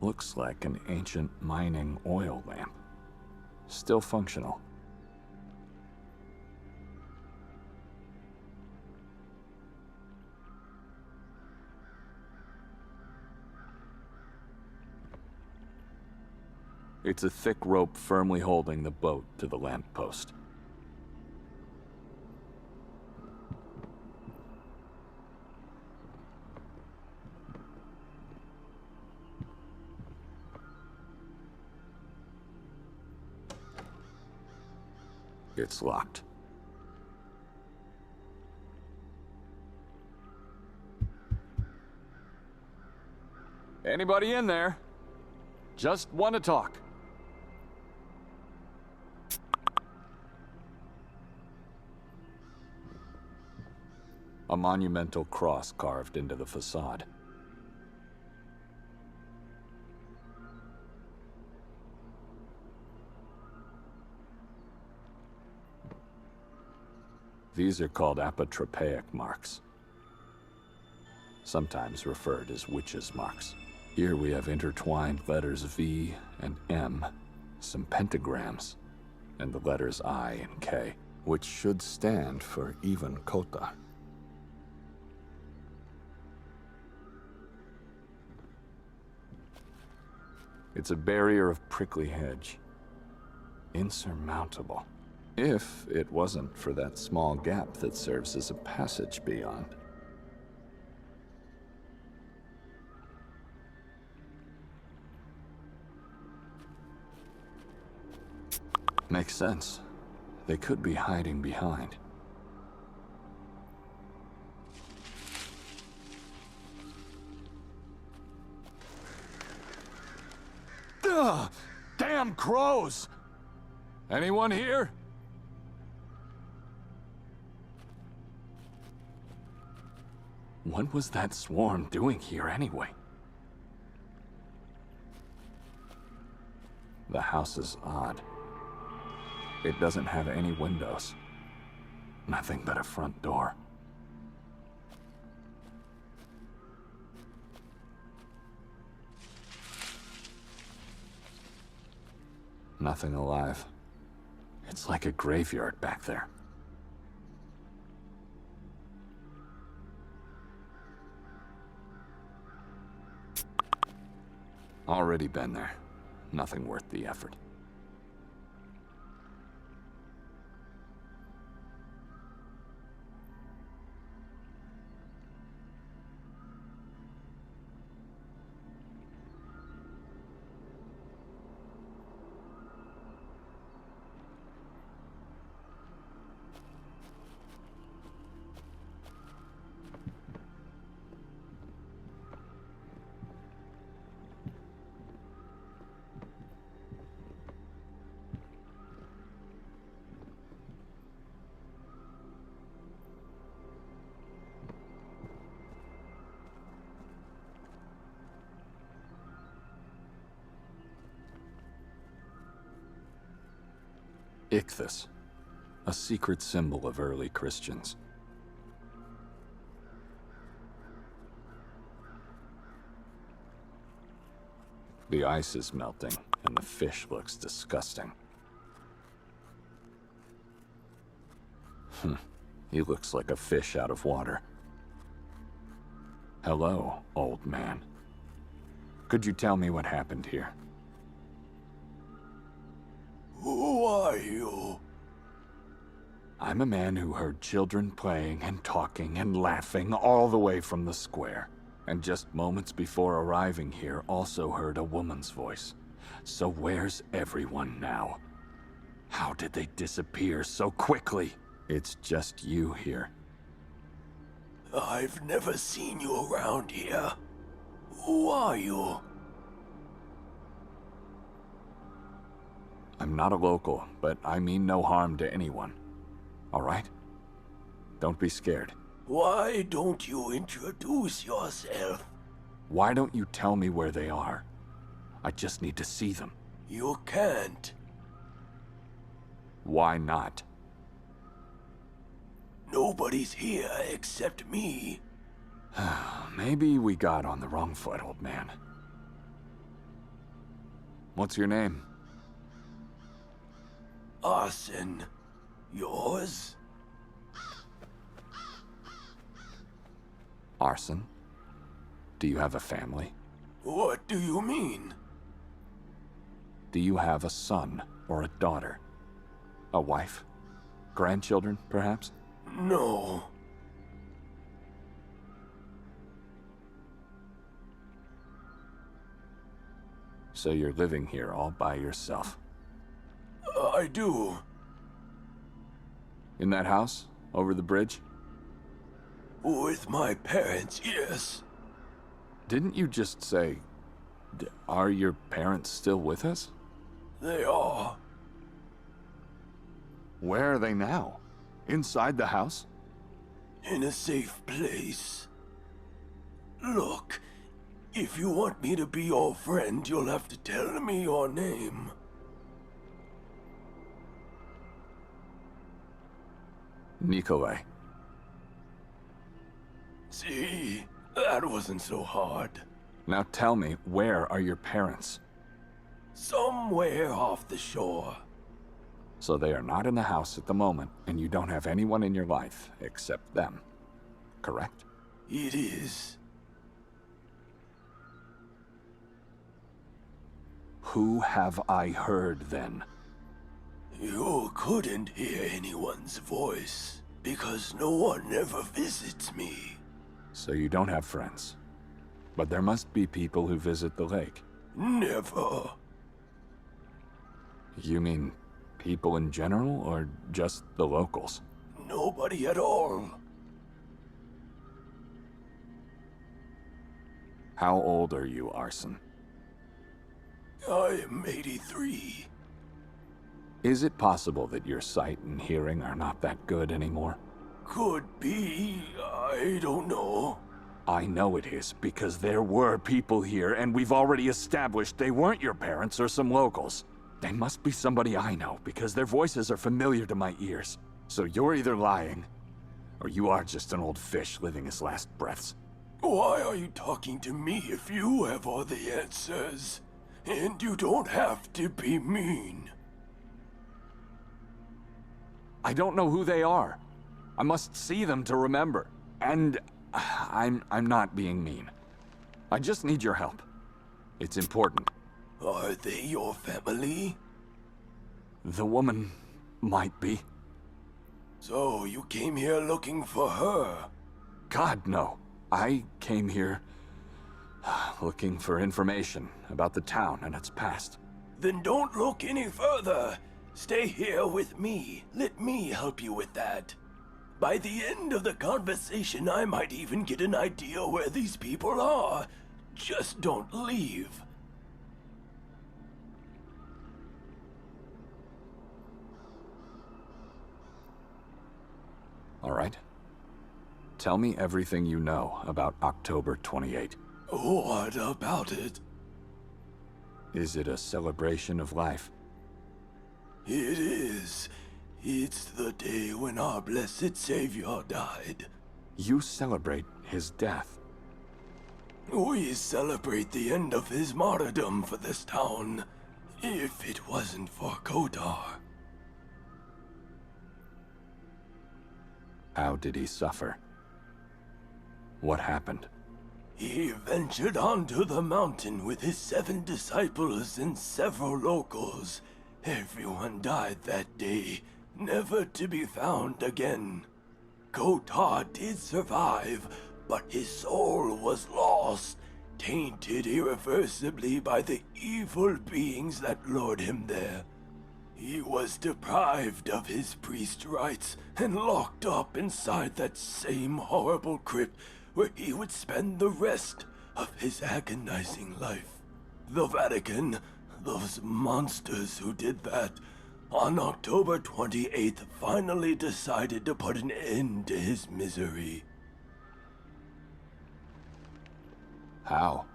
Looks like an ancient mining oil lamp. Still functional. It's a thick rope firmly holding the boat to the lamppost. It's locked. Anybody in there? Just want to talk. A monumental cross carved into the facade. These are called apotropaic marks, sometimes referred as witches' marks. Here we have intertwined letters V and M, some pentagrams, and the letters I and K, Which should stand for even Kotar. It's a barrier of prickly hedge. Insurmountable. If it wasn't for that small gap that serves as a passage beyond. Makes sense. They could be hiding behind. Ugh! Damn crows! Anyone here? What was that swarm doing here anyway? The house is odd. It doesn't have any windows. Nothing but a front door. Nothing alive. It's like a graveyard back there. Already been there. Nothing worth the effort. Ichthus, a secret symbol of early Christians. The ice is melting, and the fish looks disgusting. He looks like a fish out of water. Hello, old man. Could you tell me what happened here? Who are you? I'm a man who heard children playing and talking and laughing all the way from the square. And just moments before arriving here, also heard a woman's voice. So where's everyone now? How did they disappear so quickly? It's just you here. I've never seen you around here. Who are you? I'm not a local, but I mean no harm to anyone. All right? Don't be scared. Why don't you introduce yourself? Why don't you tell me where they are? I just need to see them. You can't. Why not? Nobody's here except me. Maybe we got on the wrong foot, old man. What's your name? Arson. Yours? Arson? Do you have a family? What do you mean? Do you have a son or a daughter? A wife? Grandchildren, perhaps? No. So you're living here all by yourself? I do. In that house? Over the bridge? With my parents, yes. Didn't you just say... Are your parents still with us? They are. Where are they now? Inside the house? In a safe place. Look, if you want me to be your friend, you'll have to tell me your name. Nikolai. See, that wasn't so hard. Now tell me, where are your parents? Somewhere off the shore. So they are not in the house at the moment, and you don't have anyone in your life except them, correct? It is. Who have I heard then? You couldn't hear anyone's voice, because no one ever visits me. So you don't have friends. But there must be people who visit the lake. Never. You mean people in general, or just the locals? Nobody at all. How old are you, Arson? I am 83. Is it possible that your sight and hearing are not that good anymore? Could be. I don't know. I know it is, because there were people here, and we've already established they weren't your parents or some locals. They must be somebody I know, because their voices are familiar to my ears. So you're either lying, or you are just an old fish living his last breaths. Why are you talking to me if you have all the answers? And you don't have to be mean. I don't know who they are. I must see them to remember. And I'm not being mean. I just need your help. It's important. Are they your family? The woman might be. So you came here looking for her? God, no. I came here looking for information about the town and its past. Then don't look any further. Stay here with me. Let me help you with that. By the end of the conversation, I might even get an idea where these people are. Just don't leave. All right. Tell me everything you know about October 28. What about it? Is it a celebration of life? It is. It's the day when our blessed Savior died. You celebrate his death. We celebrate the end of his martyrdom for this town. If it wasn't for Kotar. How did he suffer? What happened? He ventured onto the mountain with his 7 disciples and several locals. Everyone died that day, never to be found again. Kotar did survive, but his soul was lost, tainted irreversibly by the evil beings that lured him there. He was deprived of his priest rights and locked up inside that same horrible crypt where he would spend the rest of his agonizing life. The Vatican, those monsters who did that, on October 28th finally decided to put an end to his misery. How?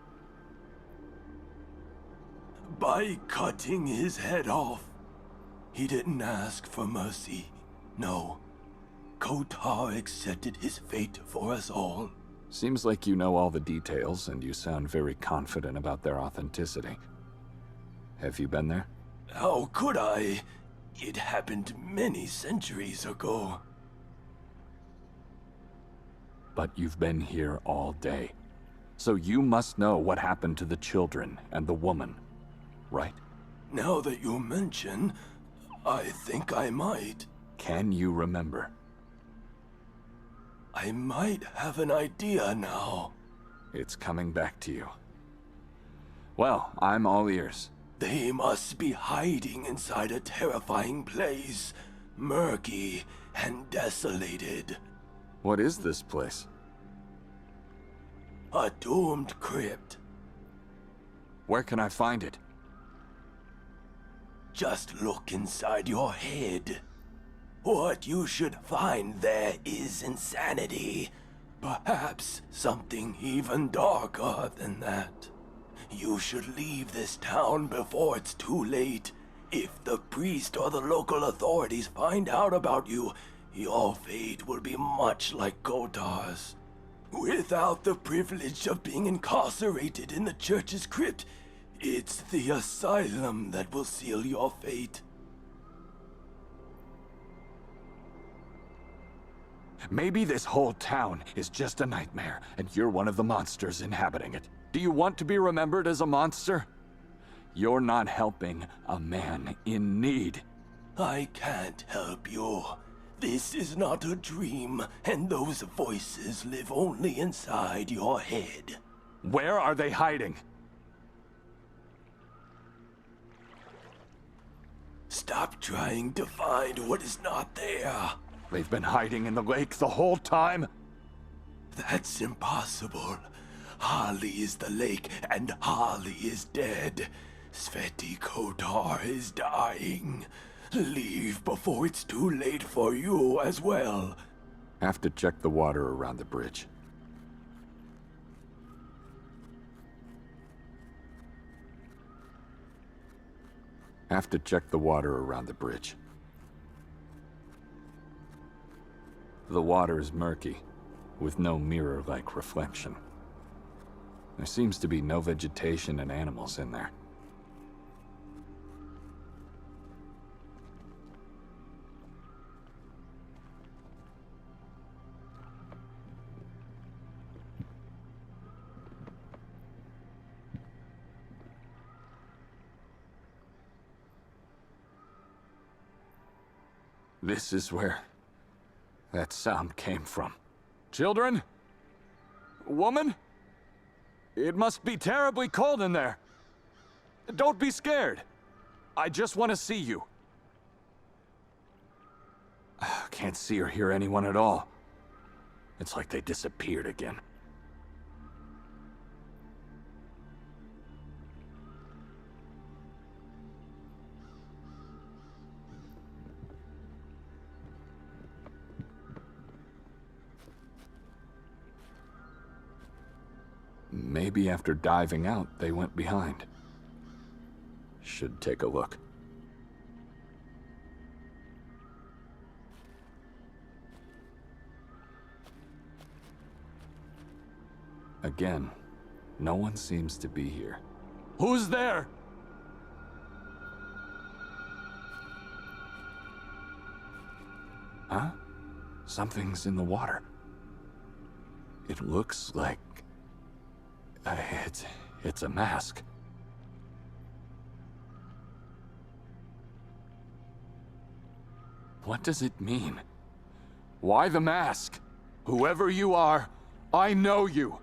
By cutting his head off. He didn't ask for mercy. No. Kotar accepted his fate for us all. Seems like you know all the details and you sound very confident about their authenticity. Have you been there? How could I? It happened many centuries ago. But you've been here all day. So you must know what happened to the children and the woman, right? Now that you mention, I think I might. Can you remember? I might have an idea now. It's coming back to you. Well, I'm all ears. They must be hiding inside a terrifying place, murky and desolated. What is this place? A doomed crypt. Where can I find it? Just look inside your head. What you should find there is insanity. Perhaps something even darker than that. You should leave this town before it's too late. If the priest or the local authorities find out about you, your fate will be much like Kotar's. Without the privilege of being incarcerated in the church's crypt, it's the asylum that will seal your fate. Maybe this whole town is just a nightmare, and you're one of the monsters inhabiting it. Do you want to be remembered as a monster? You're not helping a man in need. I can't help you. This is not a dream, and those voices live only inside your head. Where are they hiding? Stop trying to find what is not there. They've been hiding in the lake the whole time? That's impossible. Harley is the lake, and Harley is dead. Sveti Kotar is dying. Leave before it's too late for you as well. Have to check the water around the bridge. Have to check the water around the bridge. The water is murky, with no mirror-like reflection. There seems to be no vegetation and animals in there. This is where that sound came from. Children? Woman? It must be terribly cold in there. Don't be scared. I just want to see you. Can't see or hear anyone at all. It's like they disappeared again. Maybe after diving out, they went behind. Should take a look. Again, no one seems to be here. Who's there? Huh? Something's in the water. It looks like... it's a mask. What does it mean? Why the mask? Whoever you are, I know you.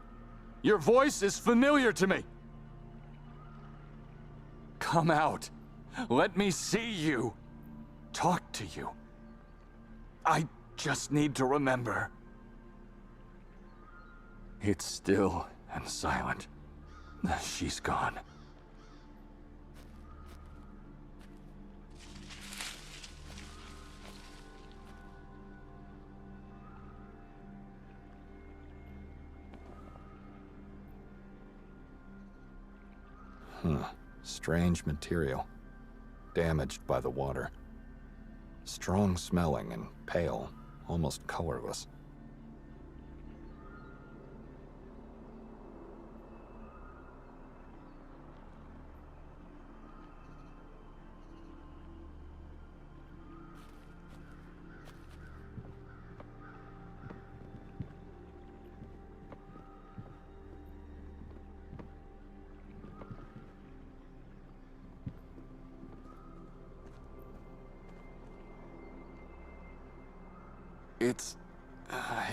Your voice is familiar to me. Come out. Let me see you. Talk to you. I just need to remember. It's still and silent. She's gone. Strange material. Damaged by the water. Strong smelling and pale, almost colorless.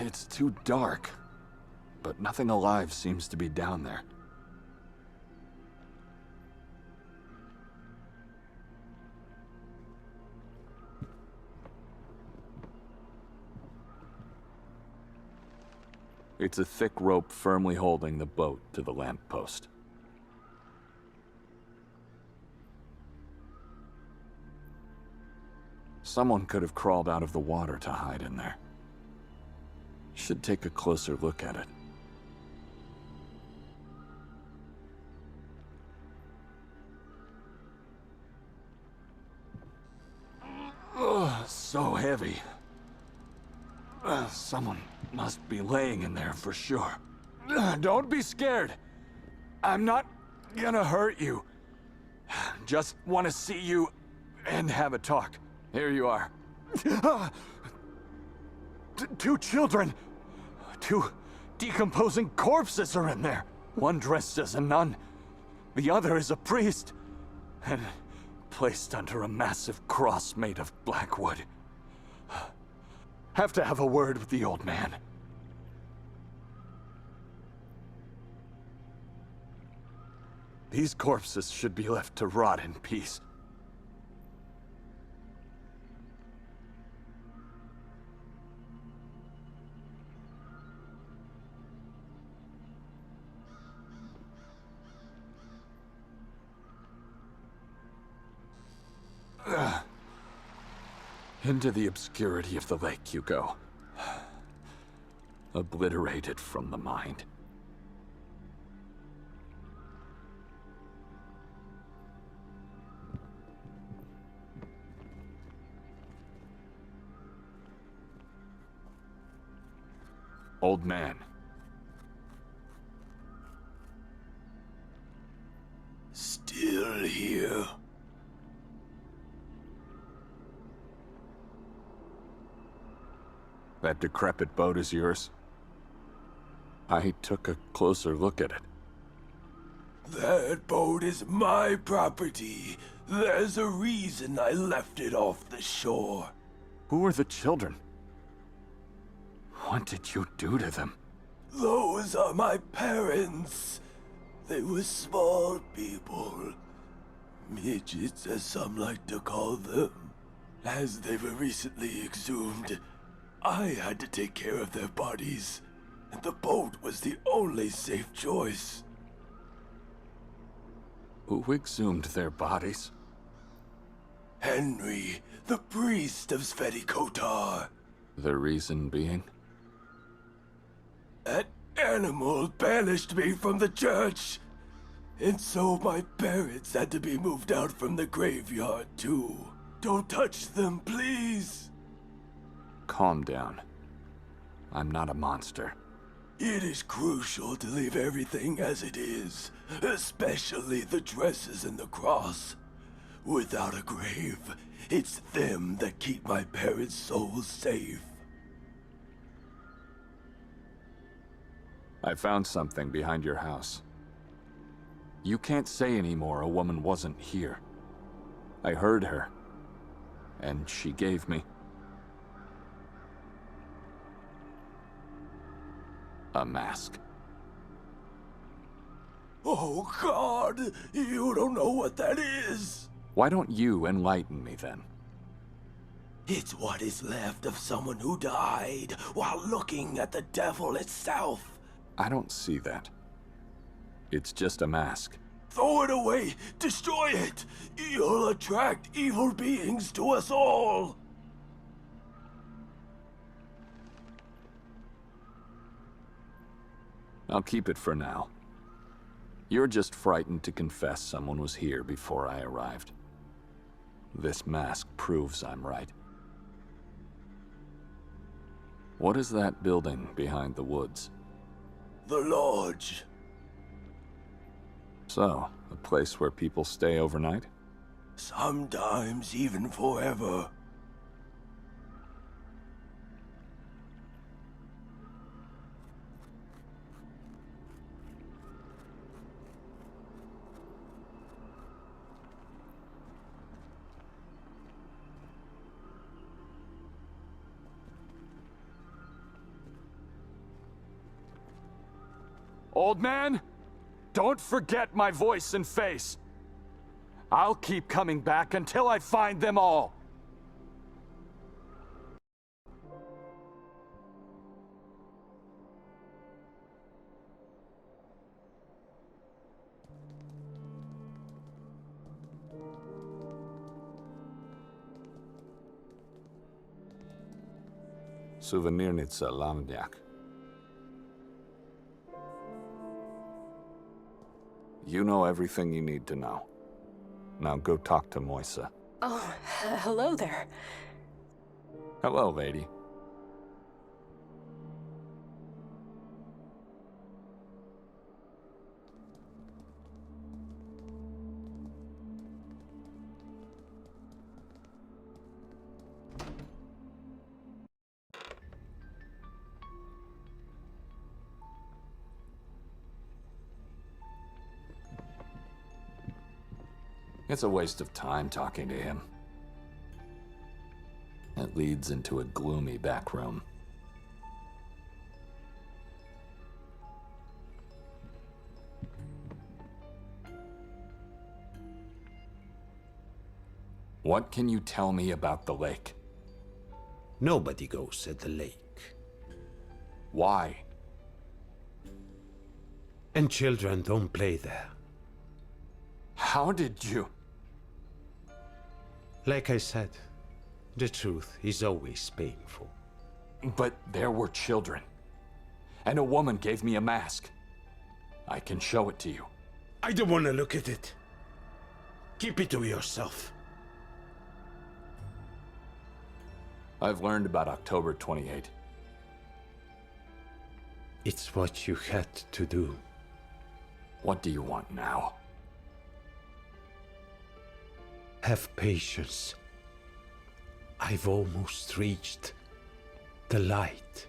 It's too dark, but nothing alive seems to be down there. It's a thick rope firmly holding the boat to the lamppost. Someone could have crawled out of the water to hide in there. Should take a closer look at it. Ugh, so heavy. Someone must be laying in there for sure. Don't be scared. I'm not gonna hurt you. Just want to see you and have a talk. Here you are. Two children. Two decomposing corpses are in there. One dressed as a nun. The other is a priest. And placed under a massive cross made of black wood. Have to have a word with the old man. These corpses should be left to rot in peace. Into the obscurity of the lake you go. Obliterated from the mind. Old man. Still here. That decrepit boat is yours? I took a closer look at it. That boat is my property. There's a reason I left it off the shore. Who are the children? What did you do to them? Those are my parents. They were small people. Midgets, as some like to call them. As they were recently exhumed, I had to take care of their bodies, and the boat was the only safe choice. Who exhumed their bodies? Henry, the priest of Sveti Kotar. The reason being? That animal banished me from the church. And so my parents had to be moved out from the graveyard, too. Don't touch them, please. Calm down. I'm not a monster. It is crucial to leave everything as it is, especially the dresses and the cross. Without a grave, it's them that keep my parents' souls safe. I found something behind your house. You can't say anymore a woman wasn't here. I heard her, and she gave me a mask. Oh God, you don't know what that is. Why don't you enlighten me then? It's what is left of someone who died while looking at the devil itself. I don't see that. It's just a mask. Throw it away! Destroy it! You'll attract evil beings to us all! I'll keep it for now. You're just frightened to confess someone was here before I arrived. This mask proves I'm right. What is that building behind the woods? The Lodge. So, a place where people stay overnight? Sometimes even forever. Old man, don't forget my voice and face. I'll keep coming back until I find them all. Souvenirnica Lamniak. You know everything you need to know. Now go talk to Moisa. Oh, hello there. Hello, lady. It's a waste of time talking to him. It leads into a gloomy back room. What can you tell me about the lake? Nobody goes at the lake. Why? And children don't play there. How did you? Like I said, the truth is always painful. But there were children. And a woman gave me a mask. I can show it to you. I don't want to look at it. Keep it to yourself. I've learned about October 28. It's what you had to do. What do you want now? Have patience. I've almost reached the light.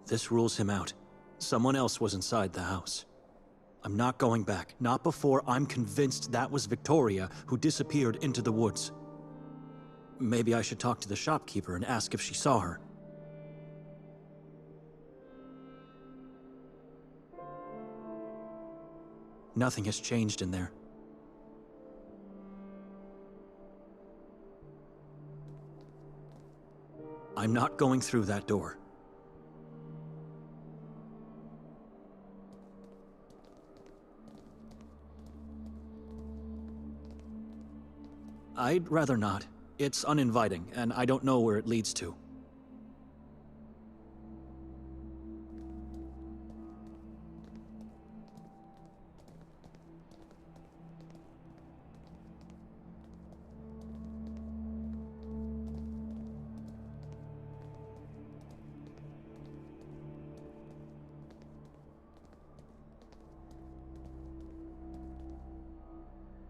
This rules him out. Someone else was inside the house. I'm not going back. Not before I'm convinced that was Victoria who disappeared into the woods. Maybe I should talk to the shopkeeper and ask if she saw her. Nothing has changed in there. I'm not going through that door. I'd rather not. It's uninviting, and I don't know where it leads to.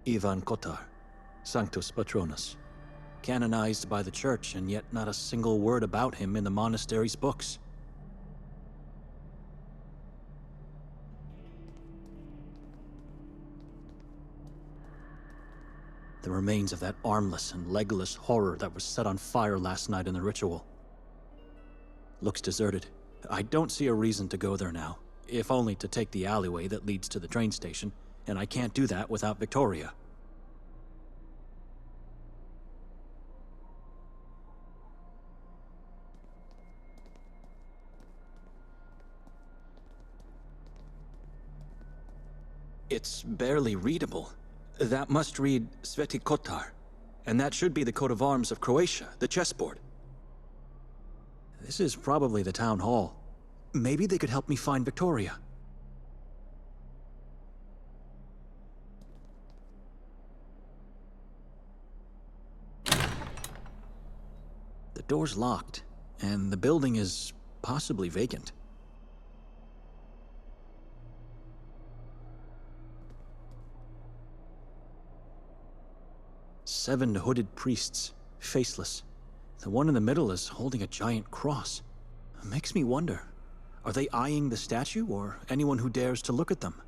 Ivan Kotar, Sanctus Patronus. Canonized by the church, and yet not a single word about him in the monastery's books. The remains of that armless and legless horror that was set on fire last night in the ritual. Looks deserted. I don't see a reason to go there now, if only to take the alleyway that leads to the train station, and I can't do that without Victoria. It's barely readable. That must read Sveti Kotar, and that should be the coat of arms of Croatia, the chessboard. This is probably the town hall. Maybe they could help me find Victoria. The door's locked, and the building is possibly vacant. Seven hooded priests, faceless. The one in the middle is holding a giant cross. It makes me wonder, are they eyeing the statue or anyone who dares to look at them?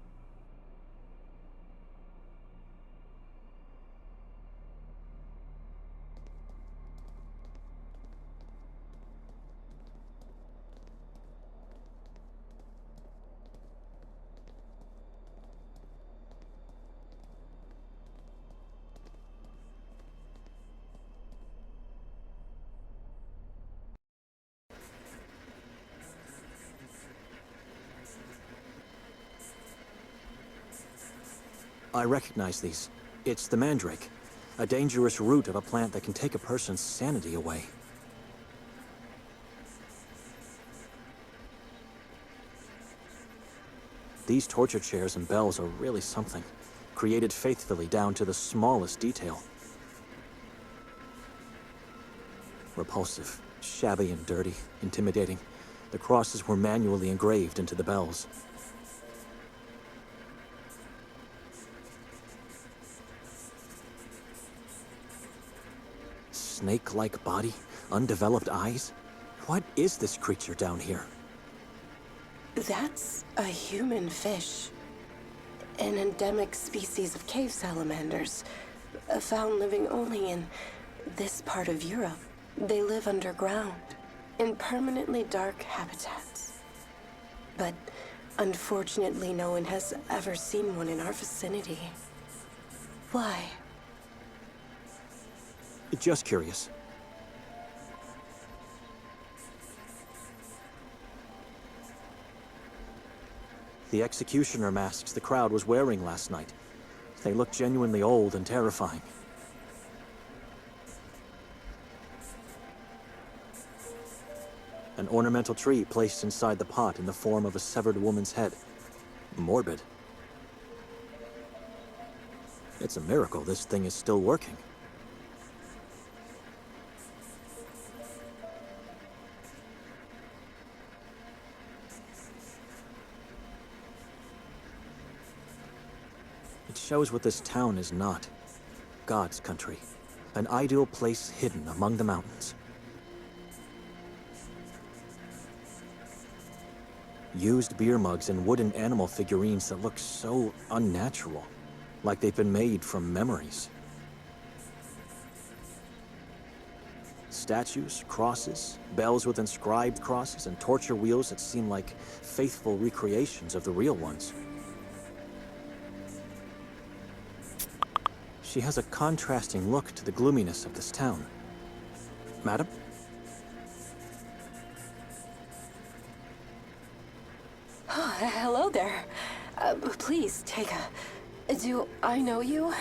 I recognize these. It's the mandrake, a dangerous root of a plant that can take a person's sanity away. These torture chairs and bells are really something, created faithfully down to the smallest detail. Repulsive, shabby and dirty, intimidating. The crosses were manually engraved into the bells. Snake-like body, undeveloped eyes? What is this creature down here? That's a human fish. An endemic species of cave salamanders, found living only in this part of Europe. They live underground, in permanently dark habitats. But unfortunately, no one has ever seen one in our vicinity. Why? Just curious. The executioner masks the crowd was wearing last night. They look genuinely old and terrifying. An ornamental tree placed inside the pot in the form of a severed woman's head. Morbid. It's a miracle this thing is still working. It shows what this town is not. God's country. An ideal place hidden among the mountains. Used beer mugs and wooden animal figurines that look so unnatural, like they've been made from memories. Statues, crosses, bells with inscribed crosses, and torture wheels that seem like faithful recreations of the real ones. She has a contrasting look to the gloominess of this town. Madam? Hello there. Please take a... Do I know you?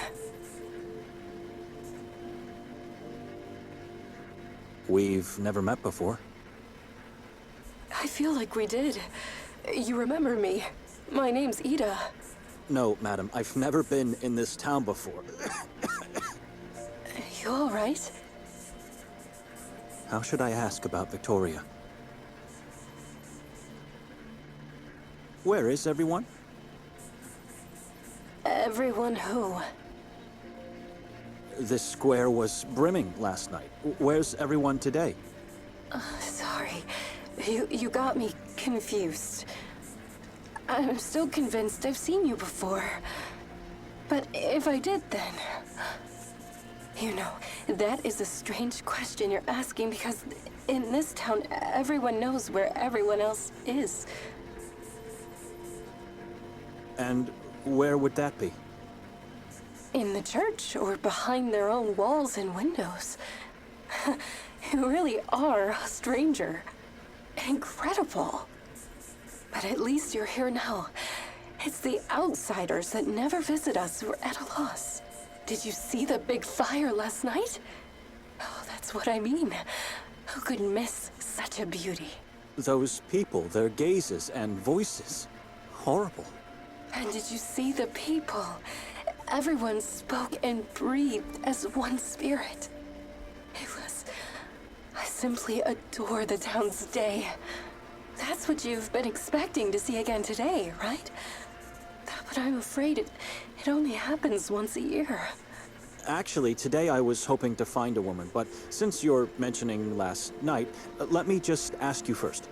We've never met before. I feel like we did. You remember me. My name's Ida. No, madam, I've never been in this town before. You all right? How should I ask about Victoria? Where is everyone? Everyone who? This square was brimming last night. Where's everyone today? Sorry. You got me confused. I'm still convinced I've seen you before. But if I did, then... You know, that is a strange question you're asking because in this town, everyone knows where everyone else is. And where would that be? In the church or behind their own walls and windows. You really are a stranger. Incredible. But at least you're here now. It's the outsiders that never visit us who are at a loss. Did you see the big fire last night? Oh, that's what I mean. Who could miss such a beauty? Those people, their gazes and voices. Horrible. And did you see the people? Everyone spoke and breathed as one spirit. I simply adore the town's day. That's what you've been expecting to see again today, right? But I'm afraid it only happens once a year. Actually, today I was hoping to find a woman, but since you're mentioning last night, let me just ask you first.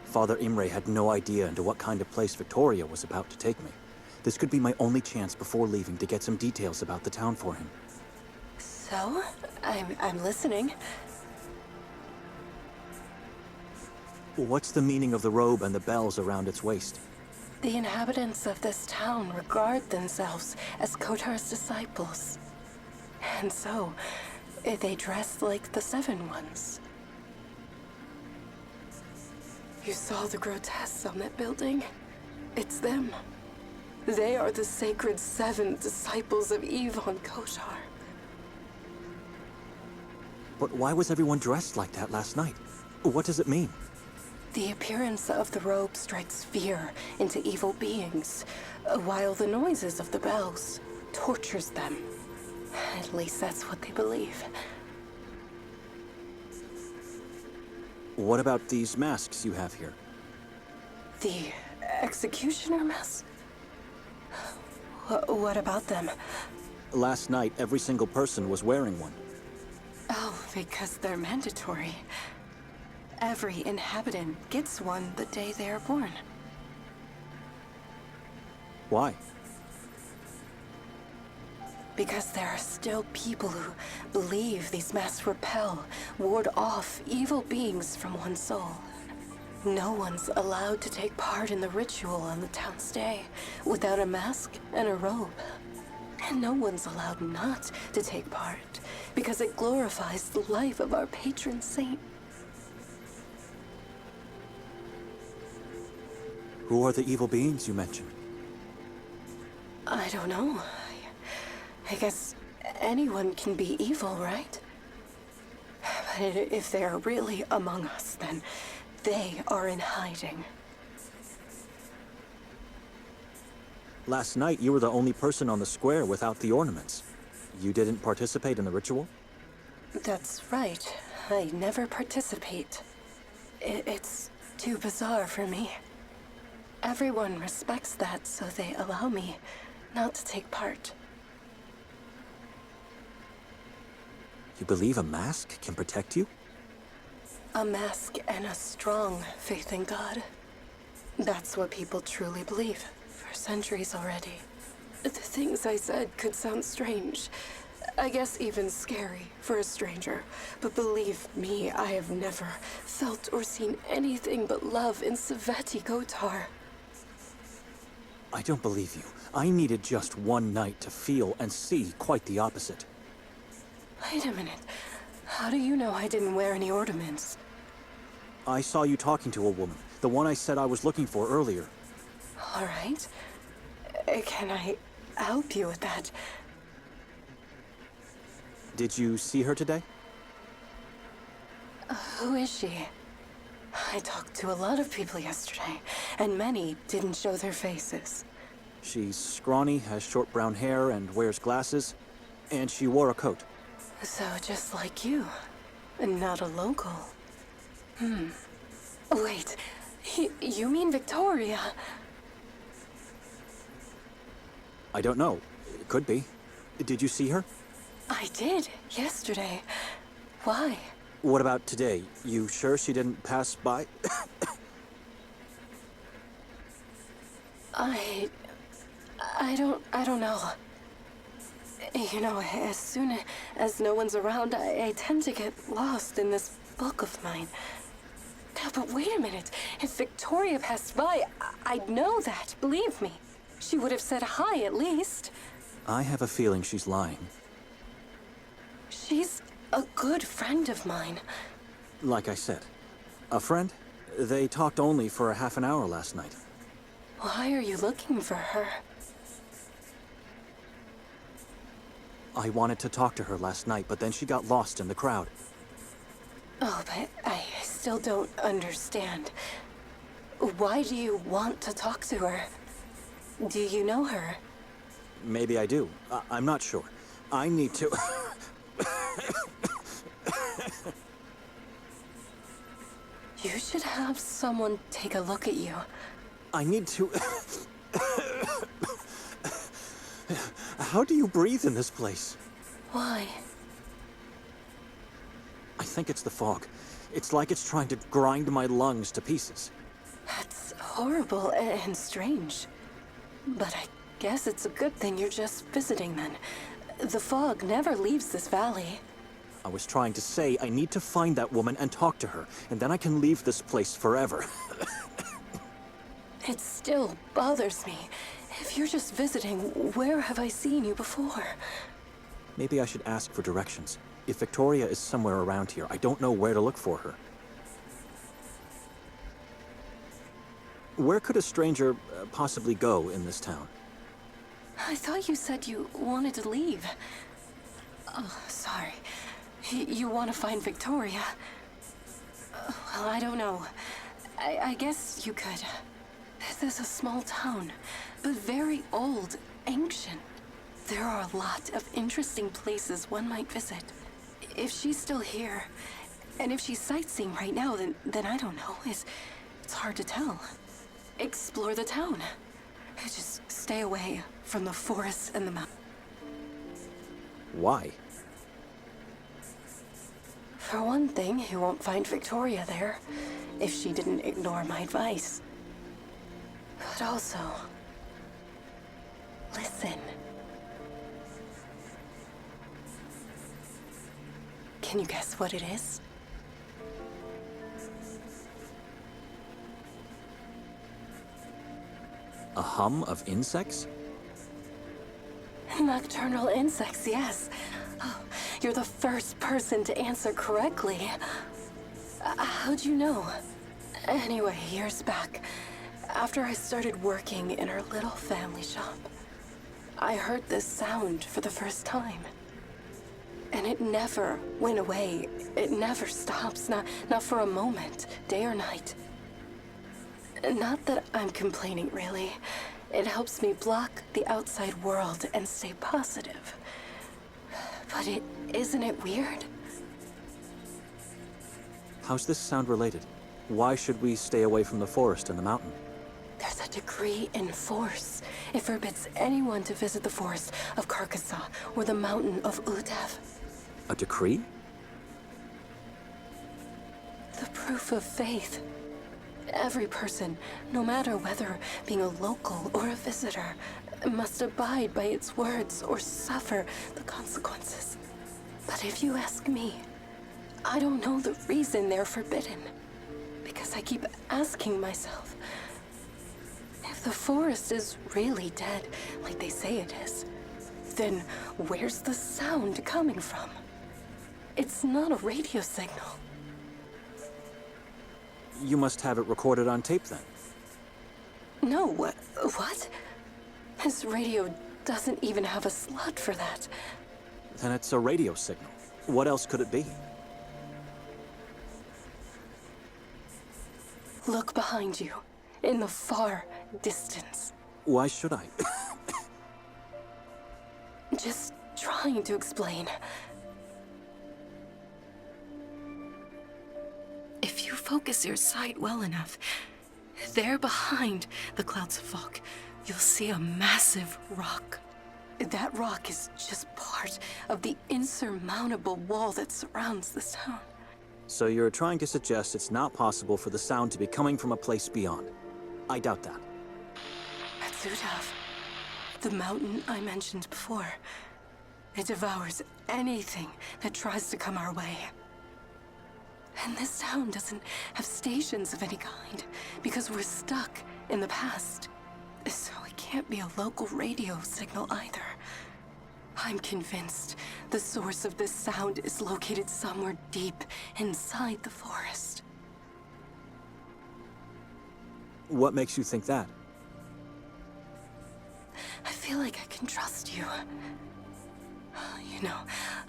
Father Imre had no idea into what kind of place Victoria was about to take me. This could be my only chance before leaving to get some details about the town for him. So, I'm listening. What's the meaning of the robe and the bells around its waist? The inhabitants of this town regard themselves as Kotar's disciples. And so, they dress like the Seven Ones. You saw the grotesques on that building? It's them. They are the sacred seven disciples of Ivan Kotar. But why was everyone dressed like that last night? What does it mean? The appearance of the robe strikes fear into evil beings, while the noises of the bells tortures them. At least that's what they believe. What about these masks you have here? The executioner mask? What about them? Last night, every single person was wearing one. Oh, because they're mandatory. Every inhabitant gets one the day they are born. Why? Because there are still people who believe these masks repel, ward off evil beings from one's soul. No one's allowed to take part in the ritual on the town's day without a mask and a robe. And no one's allowed not to take part because it glorifies the life of our patron saint. Who are the evil beings you mentioned? I don't know. I guess anyone can be evil, right? But if they are really among us, then they are in hiding. Last night, you were the only person on the square without the ornaments. You didn't participate in the ritual? That's right. I never participate. It's too bizarre for me. Everyone respects that, so they allow me not to take part. You believe a mask can protect you? A mask and a strong faith in God. That's what people truly believe, for centuries already. The things I said could sound strange. I guess even scary for a stranger. But believe me, I have never felt or seen anything but love in Sveti Kotar. I don't believe you. I needed just one night to feel and see quite the opposite. Wait a minute. How do you know I didn't wear any ornaments? I saw you talking to a woman, the one I said I was looking for earlier. All right. Can I help you with that? Did you see her today? Who is she? I talked to a lot of people yesterday, and many didn't show their faces. She's scrawny, has short brown hair, and wears glasses. And she wore a coat. So just like you, and not a local. Wait, you mean Victoria? I don't know. It could be. Did you see her? I did, yesterday. Why? What about today? You sure she didn't pass by? I don't know. You know, as soon as no one's around, I tend to get lost in this book of mine. But wait a minute. If Victoria passed by, I'd know that, believe me. She would have said hi at least. I have a feeling she's lying. She's a good friend of mine. Like I said. A friend? They talked only for a half an hour last night. Why are you looking for her? I wanted to talk to her last night, but then she got lost in the crowd. Oh, but I still don't understand. Why do you want to talk to her? Do you know her? Maybe I do. I'm not sure. I need to... You should have someone take a look at you. I need to... How do you breathe in this place? Why? I think it's the fog. It's like it's trying to grind my lungs to pieces. That's horrible and strange. But I guess it's a good thing you're just visiting then. The fog never leaves this valley. I was trying to say I need to find that woman and talk to her, and then I can leave this place forever. It still bothers me. If you're just visiting, where have I seen you before? Maybe I should ask for directions. If Victoria is somewhere around here, I don't know where to look for her. Where could a stranger possibly go in this town? I thought you said you wanted to leave. Oh, sorry. You want to find Victoria? Well, I don't know. I guess you could. This is a small town, but very old, ancient. There are a lot of interesting places one might visit. If she's still here, and if she's sightseeing right now, then I don't know. It's hard to tell. Explore the town. Just stay away from the forests and the mountains. Why? For one thing, you won't find Victoria there, if she didn't ignore my advice. But also, listen. Can you guess what it is? A hum of insects? Nocturnal insects, yes. Oh, you're the first person to answer correctly. How'd you know? Anyway, years back, after I started working in our little family shop, I heard this sound for the first time. And it never went away. It never stops, not for a moment, day or night. Not that I'm complaining, really. It helps me block the outside world and stay positive. But isn't it weird? How's this sound related? Why should we stay away from the forest and the mountain? There's a decree in force. It forbids anyone to visit the forest of Carcassonne or the mountain of Utev. A decree? The proof of faith. Every person, no matter whether being a local or a visitor, must abide by its words or suffer the consequences. But if you ask me, I don't know the reason they're forbidden. Because I keep asking myself, if the forest is really dead, like they say it is, then where's the sound coming from? It's not a radio signal. You must have it recorded on tape then. No, what? This radio doesn't even have a slot for that. Then it's a radio signal. What else could it be? Look behind you, in the far distance. Why should I? Just trying to explain. If you focus your sight well enough, there behind the clouds of fog, you'll see a massive rock. That rock is just part of the insurmountable wall that surrounds this town. So you're trying to suggest it's not possible for the sound to be coming from a place beyond. I doubt that. At Zutov, the mountain I mentioned before, it devours anything that tries to come our way. And this town doesn't have stations of any kind, because we're stuck in the past. So it can't be a local radio signal either. I'm convinced the source of this sound is located somewhere deep inside the forest. What makes you think that? I feel like I can trust you. You know,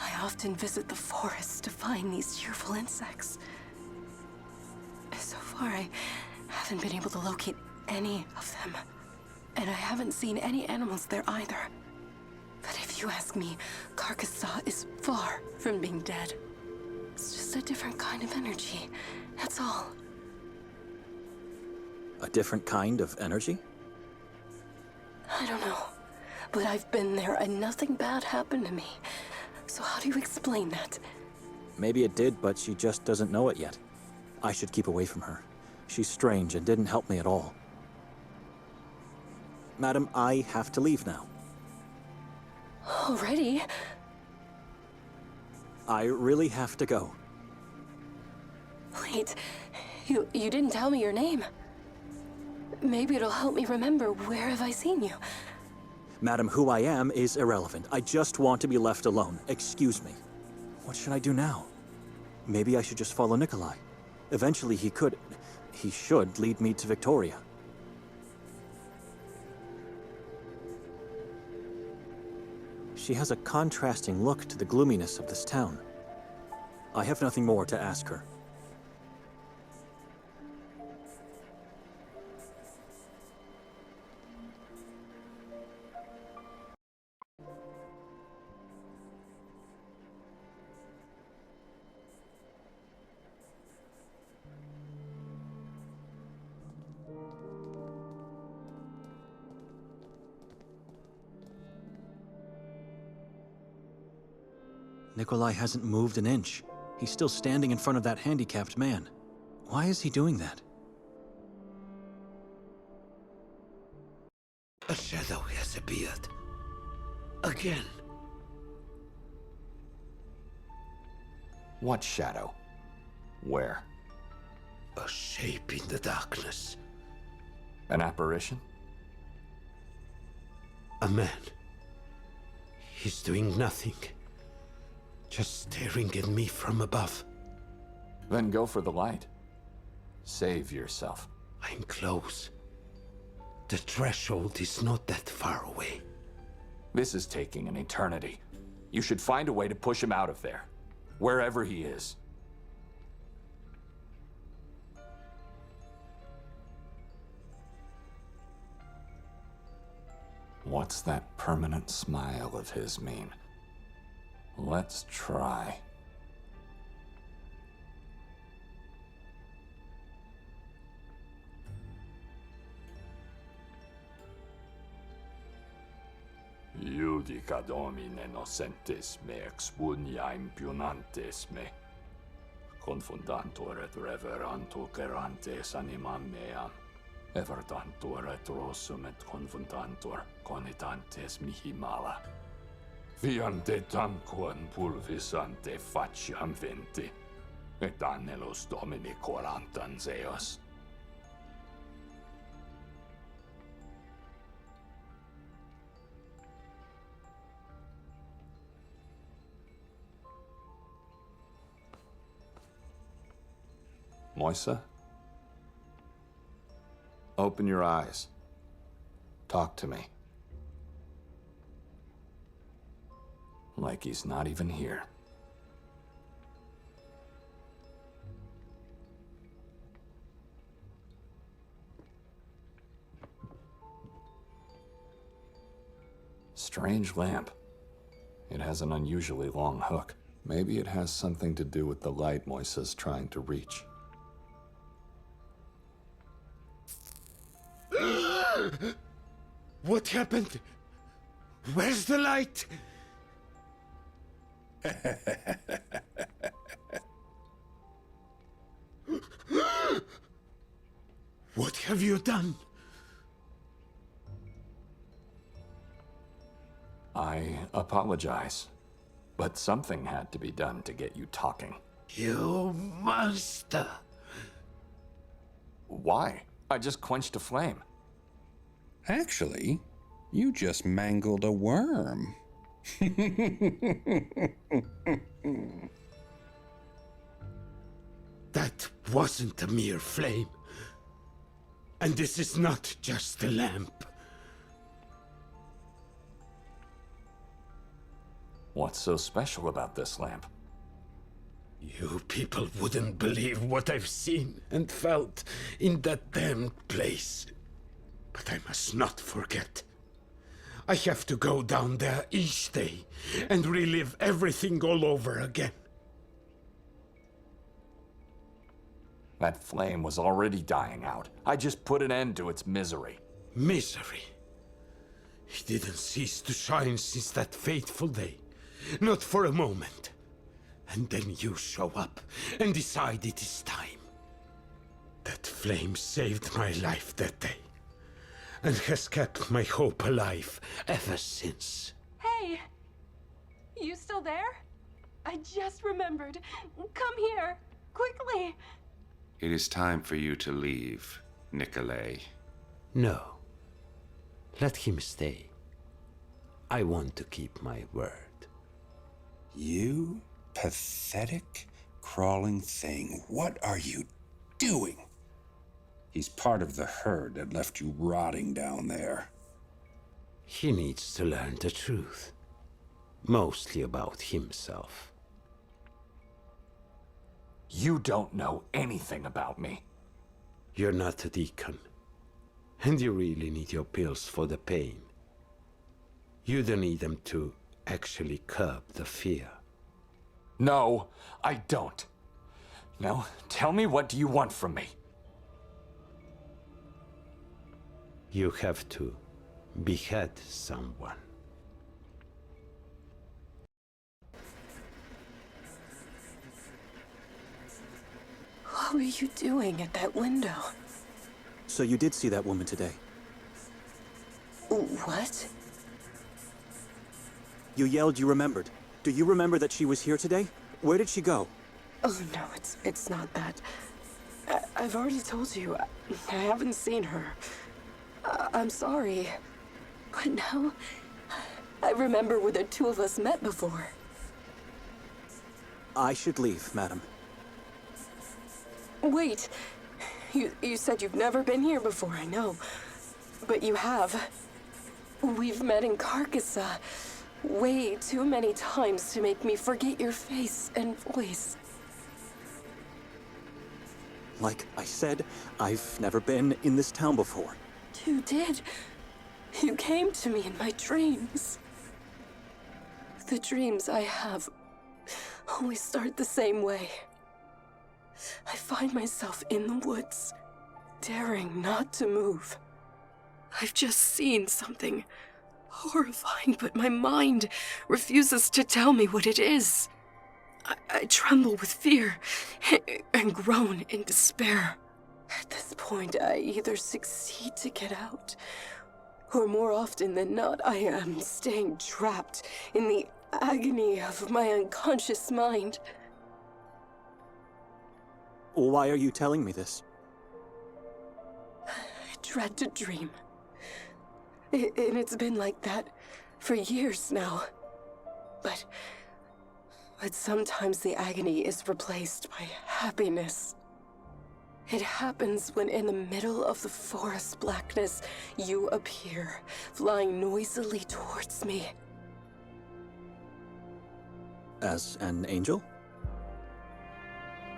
I often visit the forest to find these cheerful insects. So far, I haven't been able to locate any of them. And I haven't seen any animals there either. But if you ask me, Carcassonne is far from being dead. It's just a different kind of energy, that's all. A different kind of energy? I don't know. But I've been there and nothing bad happened to me. So how do you explain that? Maybe it did, but she just doesn't know it yet. I should keep away from her. She's strange and didn't help me at all. Madam, I have to leave now. Already? I really have to go. Wait, you didn't tell me your name. Maybe it'll help me remember where have I seen you. Madam, who I am is irrelevant. I just want to be left alone. Excuse me. What should I do now? Maybe I should just follow Nikolai. Eventually he should lead me to Victoria. She has a contrasting look to the gloominess of this town. I have nothing more to ask her. Nikolai hasn't moved an inch. He's still standing in front of that handicapped man. Why is he doing that? A shadow has appeared. Again. What shadow? Where? A shape in the darkness. An apparition? A man. He's doing nothing. Just staring at me from above. Then go for the light. Save yourself. I'm close. The threshold is not that far away. This is taking an eternity. You should find a way to push him out of there. Wherever he is. What's that permanent smile of his mean? Let's try. Judica Domine nocentes me expunia impionantes me. confundantur et reverantur gerantes animam meam, evertantur et rossum et confundantur conitantes mihi mala. Viante tanquam pulvisante faciam venti, et annelos Domini corantan zeos. Moisa? Open your eyes. Talk to me. Like he's not even here. Strange lamp. It has an unusually long hook. Maybe it has something to do with the light Moisa's trying to reach. What happened? Where's the light? What have you done? I apologize, but something had to be done to get you talking. You monster! Why? I just quenched a flame. Actually, you just mangled a worm. That wasn't a mere flame. And this is not just a lamp. What's so special about this lamp? You people wouldn't believe what I've seen and felt in that damned place. But I must not forget. I have to go down there each day and relive everything all over again. That flame was already dying out. I just put an end to its misery. Misery. It didn't cease to shine since that fateful day. Not for a moment. And then you show up and decide it is time. That flame saved my life that day. And has kept my hope alive ever since. Hey! You still there? I just remembered. Come here, quickly! It is time for you to leave, Nikolai. No. Let him stay. I want to keep my word. You pathetic, crawling thing. What are you doing? He's part of the herd that left you rotting down there. He needs to learn the truth. Mostly about himself. You don't know anything about me. You're not a deacon. And you really need your pills for the pain. You don't need them to actually curb the fear. No, I don't. Now, tell me, what do you want from me? You have to behead someone. What were you doing at that window? So you did see that woman today? What? You yelled you remembered. Do you remember that she was here today? Where did she go? Oh, no, it's not that. I've already told you. I haven't seen her. I'm sorry. But now, I remember where the two of us met before. I should leave, madam. Wait. You said you've never been here before, I know. But you have. We've met in Carcassonne way too many times to make me forget your face and voice. Like I said, I've never been in this town before. You did. You came to me in my dreams. The dreams I have always start the same way. I find myself in the woods, daring not to move. I've just seen something horrifying, but my mind refuses to tell me what it is. I tremble with fear and groan in despair. At this point, I either succeed to get out, or more often than not, I am staying trapped in the agony of my unconscious mind. Why are you telling me this? I dread to dream. And it's been like that for years now. But sometimes the agony is replaced by happiness. It happens when in the middle of the forest blackness, you appear, flying noisily towards me. As an angel?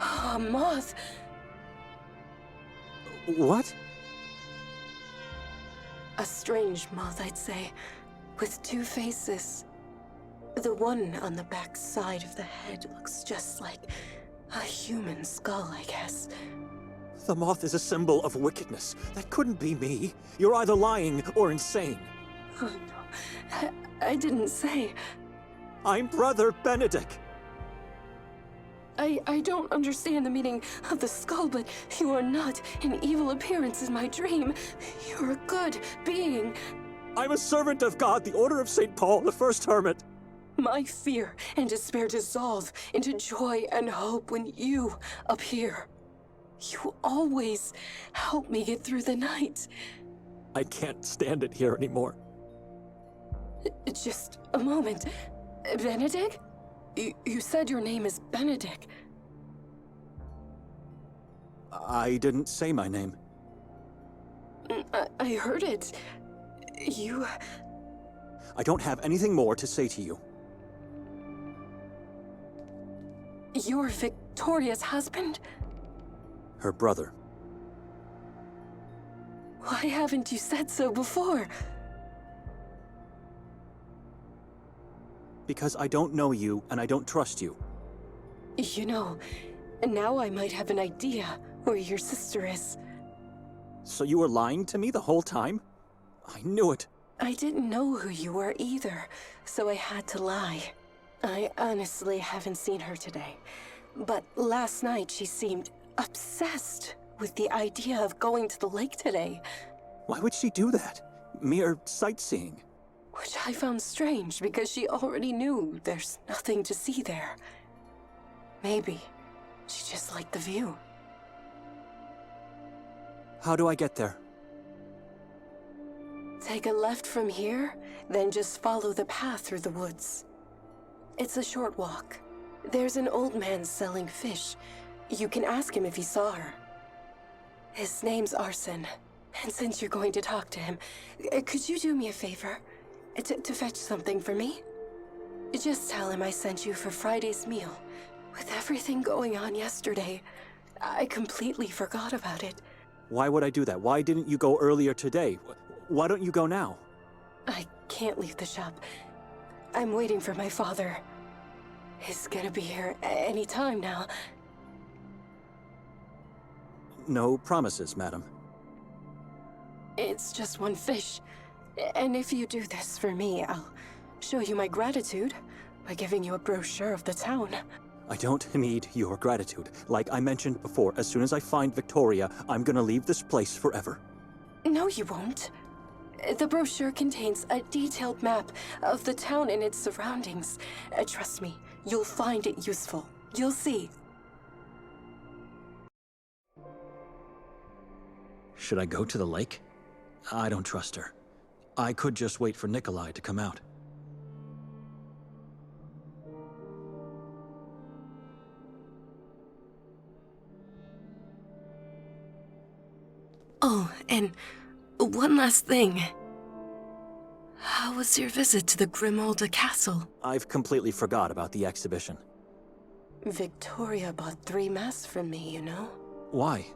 A moth! What? A strange moth, I'd say, with two faces. The one on the back side of the head looks just like a human skull, I guess. The moth is a symbol of wickedness. That couldn't be me. You're either lying or insane. Oh, no. I didn't say. I'm Brother Benedict. I don't understand the meaning of the skull, but you are not an evil appearance in my dream. You're a good being. I'm a servant of God, the Order of St. Paul, the first hermit. My fear and despair dissolve into joy and hope when you appear. You always help me get through the night. I can't stand it here anymore. Just a moment. Benedict? You said your name is Benedict. I didn't say my name. I heard it. You... I don't have anything more to say to you. You're Victoria's husband? Her brother. Why haven't you said so before? Because I don't know you and I don't trust you. You know, now I might have an idea where your sister is. So you were lying to me the whole time? I knew it. I didn't know who you were either, so I had to lie. I honestly haven't seen her today, but last night she seemed obsessed with the idea of going to the lake today. Why would she do that? Mere sightseeing. Which I found strange because she already knew there's nothing to see there. Maybe she just liked the view. How do I get there? Take a left from here, then just follow the path through the woods. It's a short walk. There's an old man selling fish. You can ask him if he saw her. His name's Arson. And since you're going to talk to him, could you do me a favor? To fetch something for me? Just tell him I sent you for Friday's meal. With everything going on yesterday, I completely forgot about it. Why would I do that? Why didn't you go earlier today? Why don't you go now? I can't leave the shop. I'm waiting for my father. He's gonna be here any time now. No promises, madam. It's just one fish. And if you do this for me, I'll show you my gratitude by giving you a brochure of the town. I don't need your gratitude. Like I mentioned before, as soon as I find Victoria, I'm gonna leave this place forever. No, you won't. The brochure contains a detailed map of the town and its surroundings. Trust me, you'll find it useful. You'll see. Should I go to the lake? I don't trust her. I could just wait for Nikolai to come out. Oh, and one last thing. How was your visit to the Grimolda Castle? I've completely forgot about the exhibition. Victoria bought 3 masks from me, you know? Why?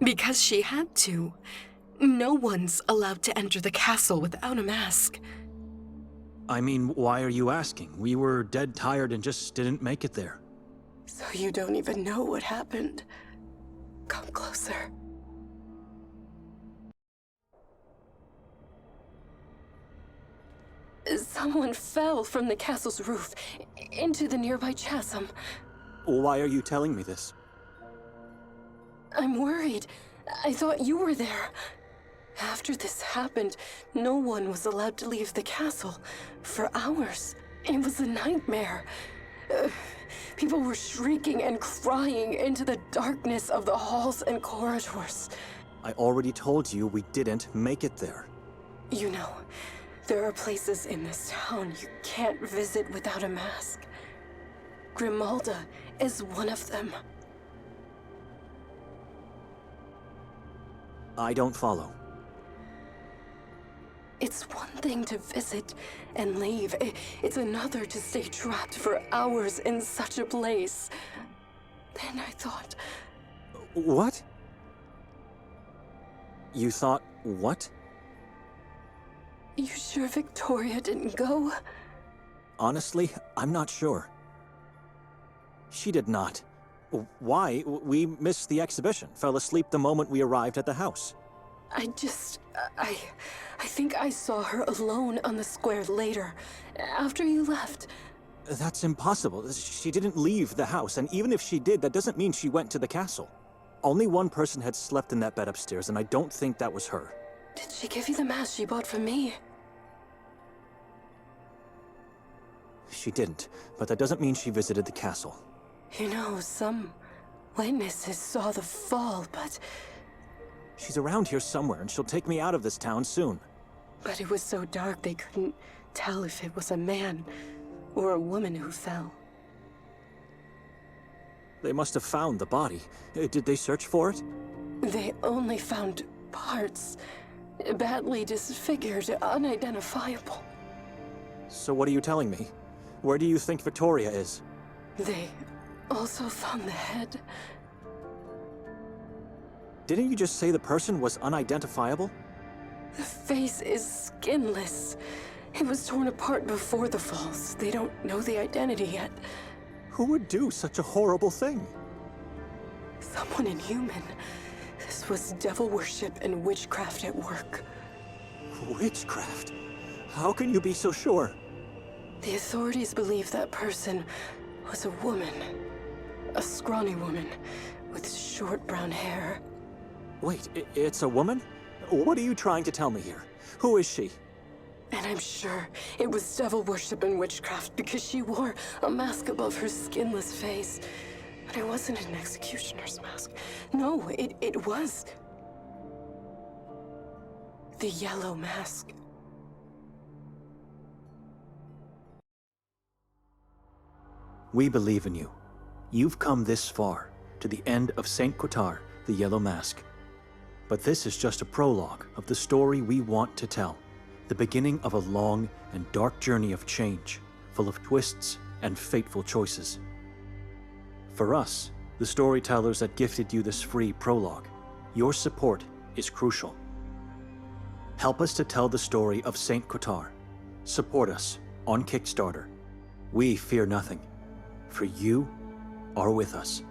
Because she had to. No one's allowed to enter the castle without a mask. I mean, why are you asking? We were dead tired and just didn't make it there. So you don't even know what happened. Come closer. Someone fell from the castle's roof into the nearby chasm. Why are you telling me this? I'm worried. I thought you were there. After this happened, no one was allowed to leave the castle for hours. It was a nightmare. People were shrieking and crying into the darkness of the halls and corridors. I already told you we didn't make it there. You know, there are places in this town you can't visit without a mask. Grimalda is one of them. I don't follow. It's one thing to visit and leave. It's another to stay trapped for hours in such a place. Then I thought... What? You thought what? You sure Victoria didn't go? Honestly, I'm not sure. She did not. Why? We missed the exhibition, fell asleep the moment we arrived at the house. I think I saw her alone on the square later, after you left. That's impossible. She didn't leave the house, and even if she did, that doesn't mean she went to the castle. Only one person had slept in that bed upstairs, and I don't think that was her. Did she give you the mask she bought from me? She didn't, but that doesn't mean she visited the castle. You know, some witnesses saw the fall, but... She's around here somewhere, and she'll take me out of this town soon. But it was so dark they couldn't tell if it was a man or a woman who fell. They must have found the body. Did they search for it? They only found parts. Badly disfigured, unidentifiable. So what are you telling me? Where do you think Victoria is? They also found the head. Didn't you just say the person was unidentifiable? The face is skinless. It was torn apart before the falls. They don't know the identity yet. Who would do such a horrible thing? Someone inhuman. This was devil worship and witchcraft at work. Witchcraft? How can you be so sure? The authorities believe that person was a woman. A scrawny woman with short brown hair. Wait, it's a woman? What are you trying to tell me here? Who is she? And I'm sure it was devil worship and witchcraft because she wore a mask above her skinless face. But it wasn't an executioner's mask. No, it was... the yellow mask. We believe in you. You've come this far, to the end of St. Kotar, the Yellow Mask. But this is just a prologue of the story we want to tell, the beginning of a long and dark journey of change, full of twists and fateful choices. For us, the storytellers that gifted you this free prologue, your support is crucial. Help us to tell the story of St. Kotar. Support us on Kickstarter. We fear nothing, for you are with us.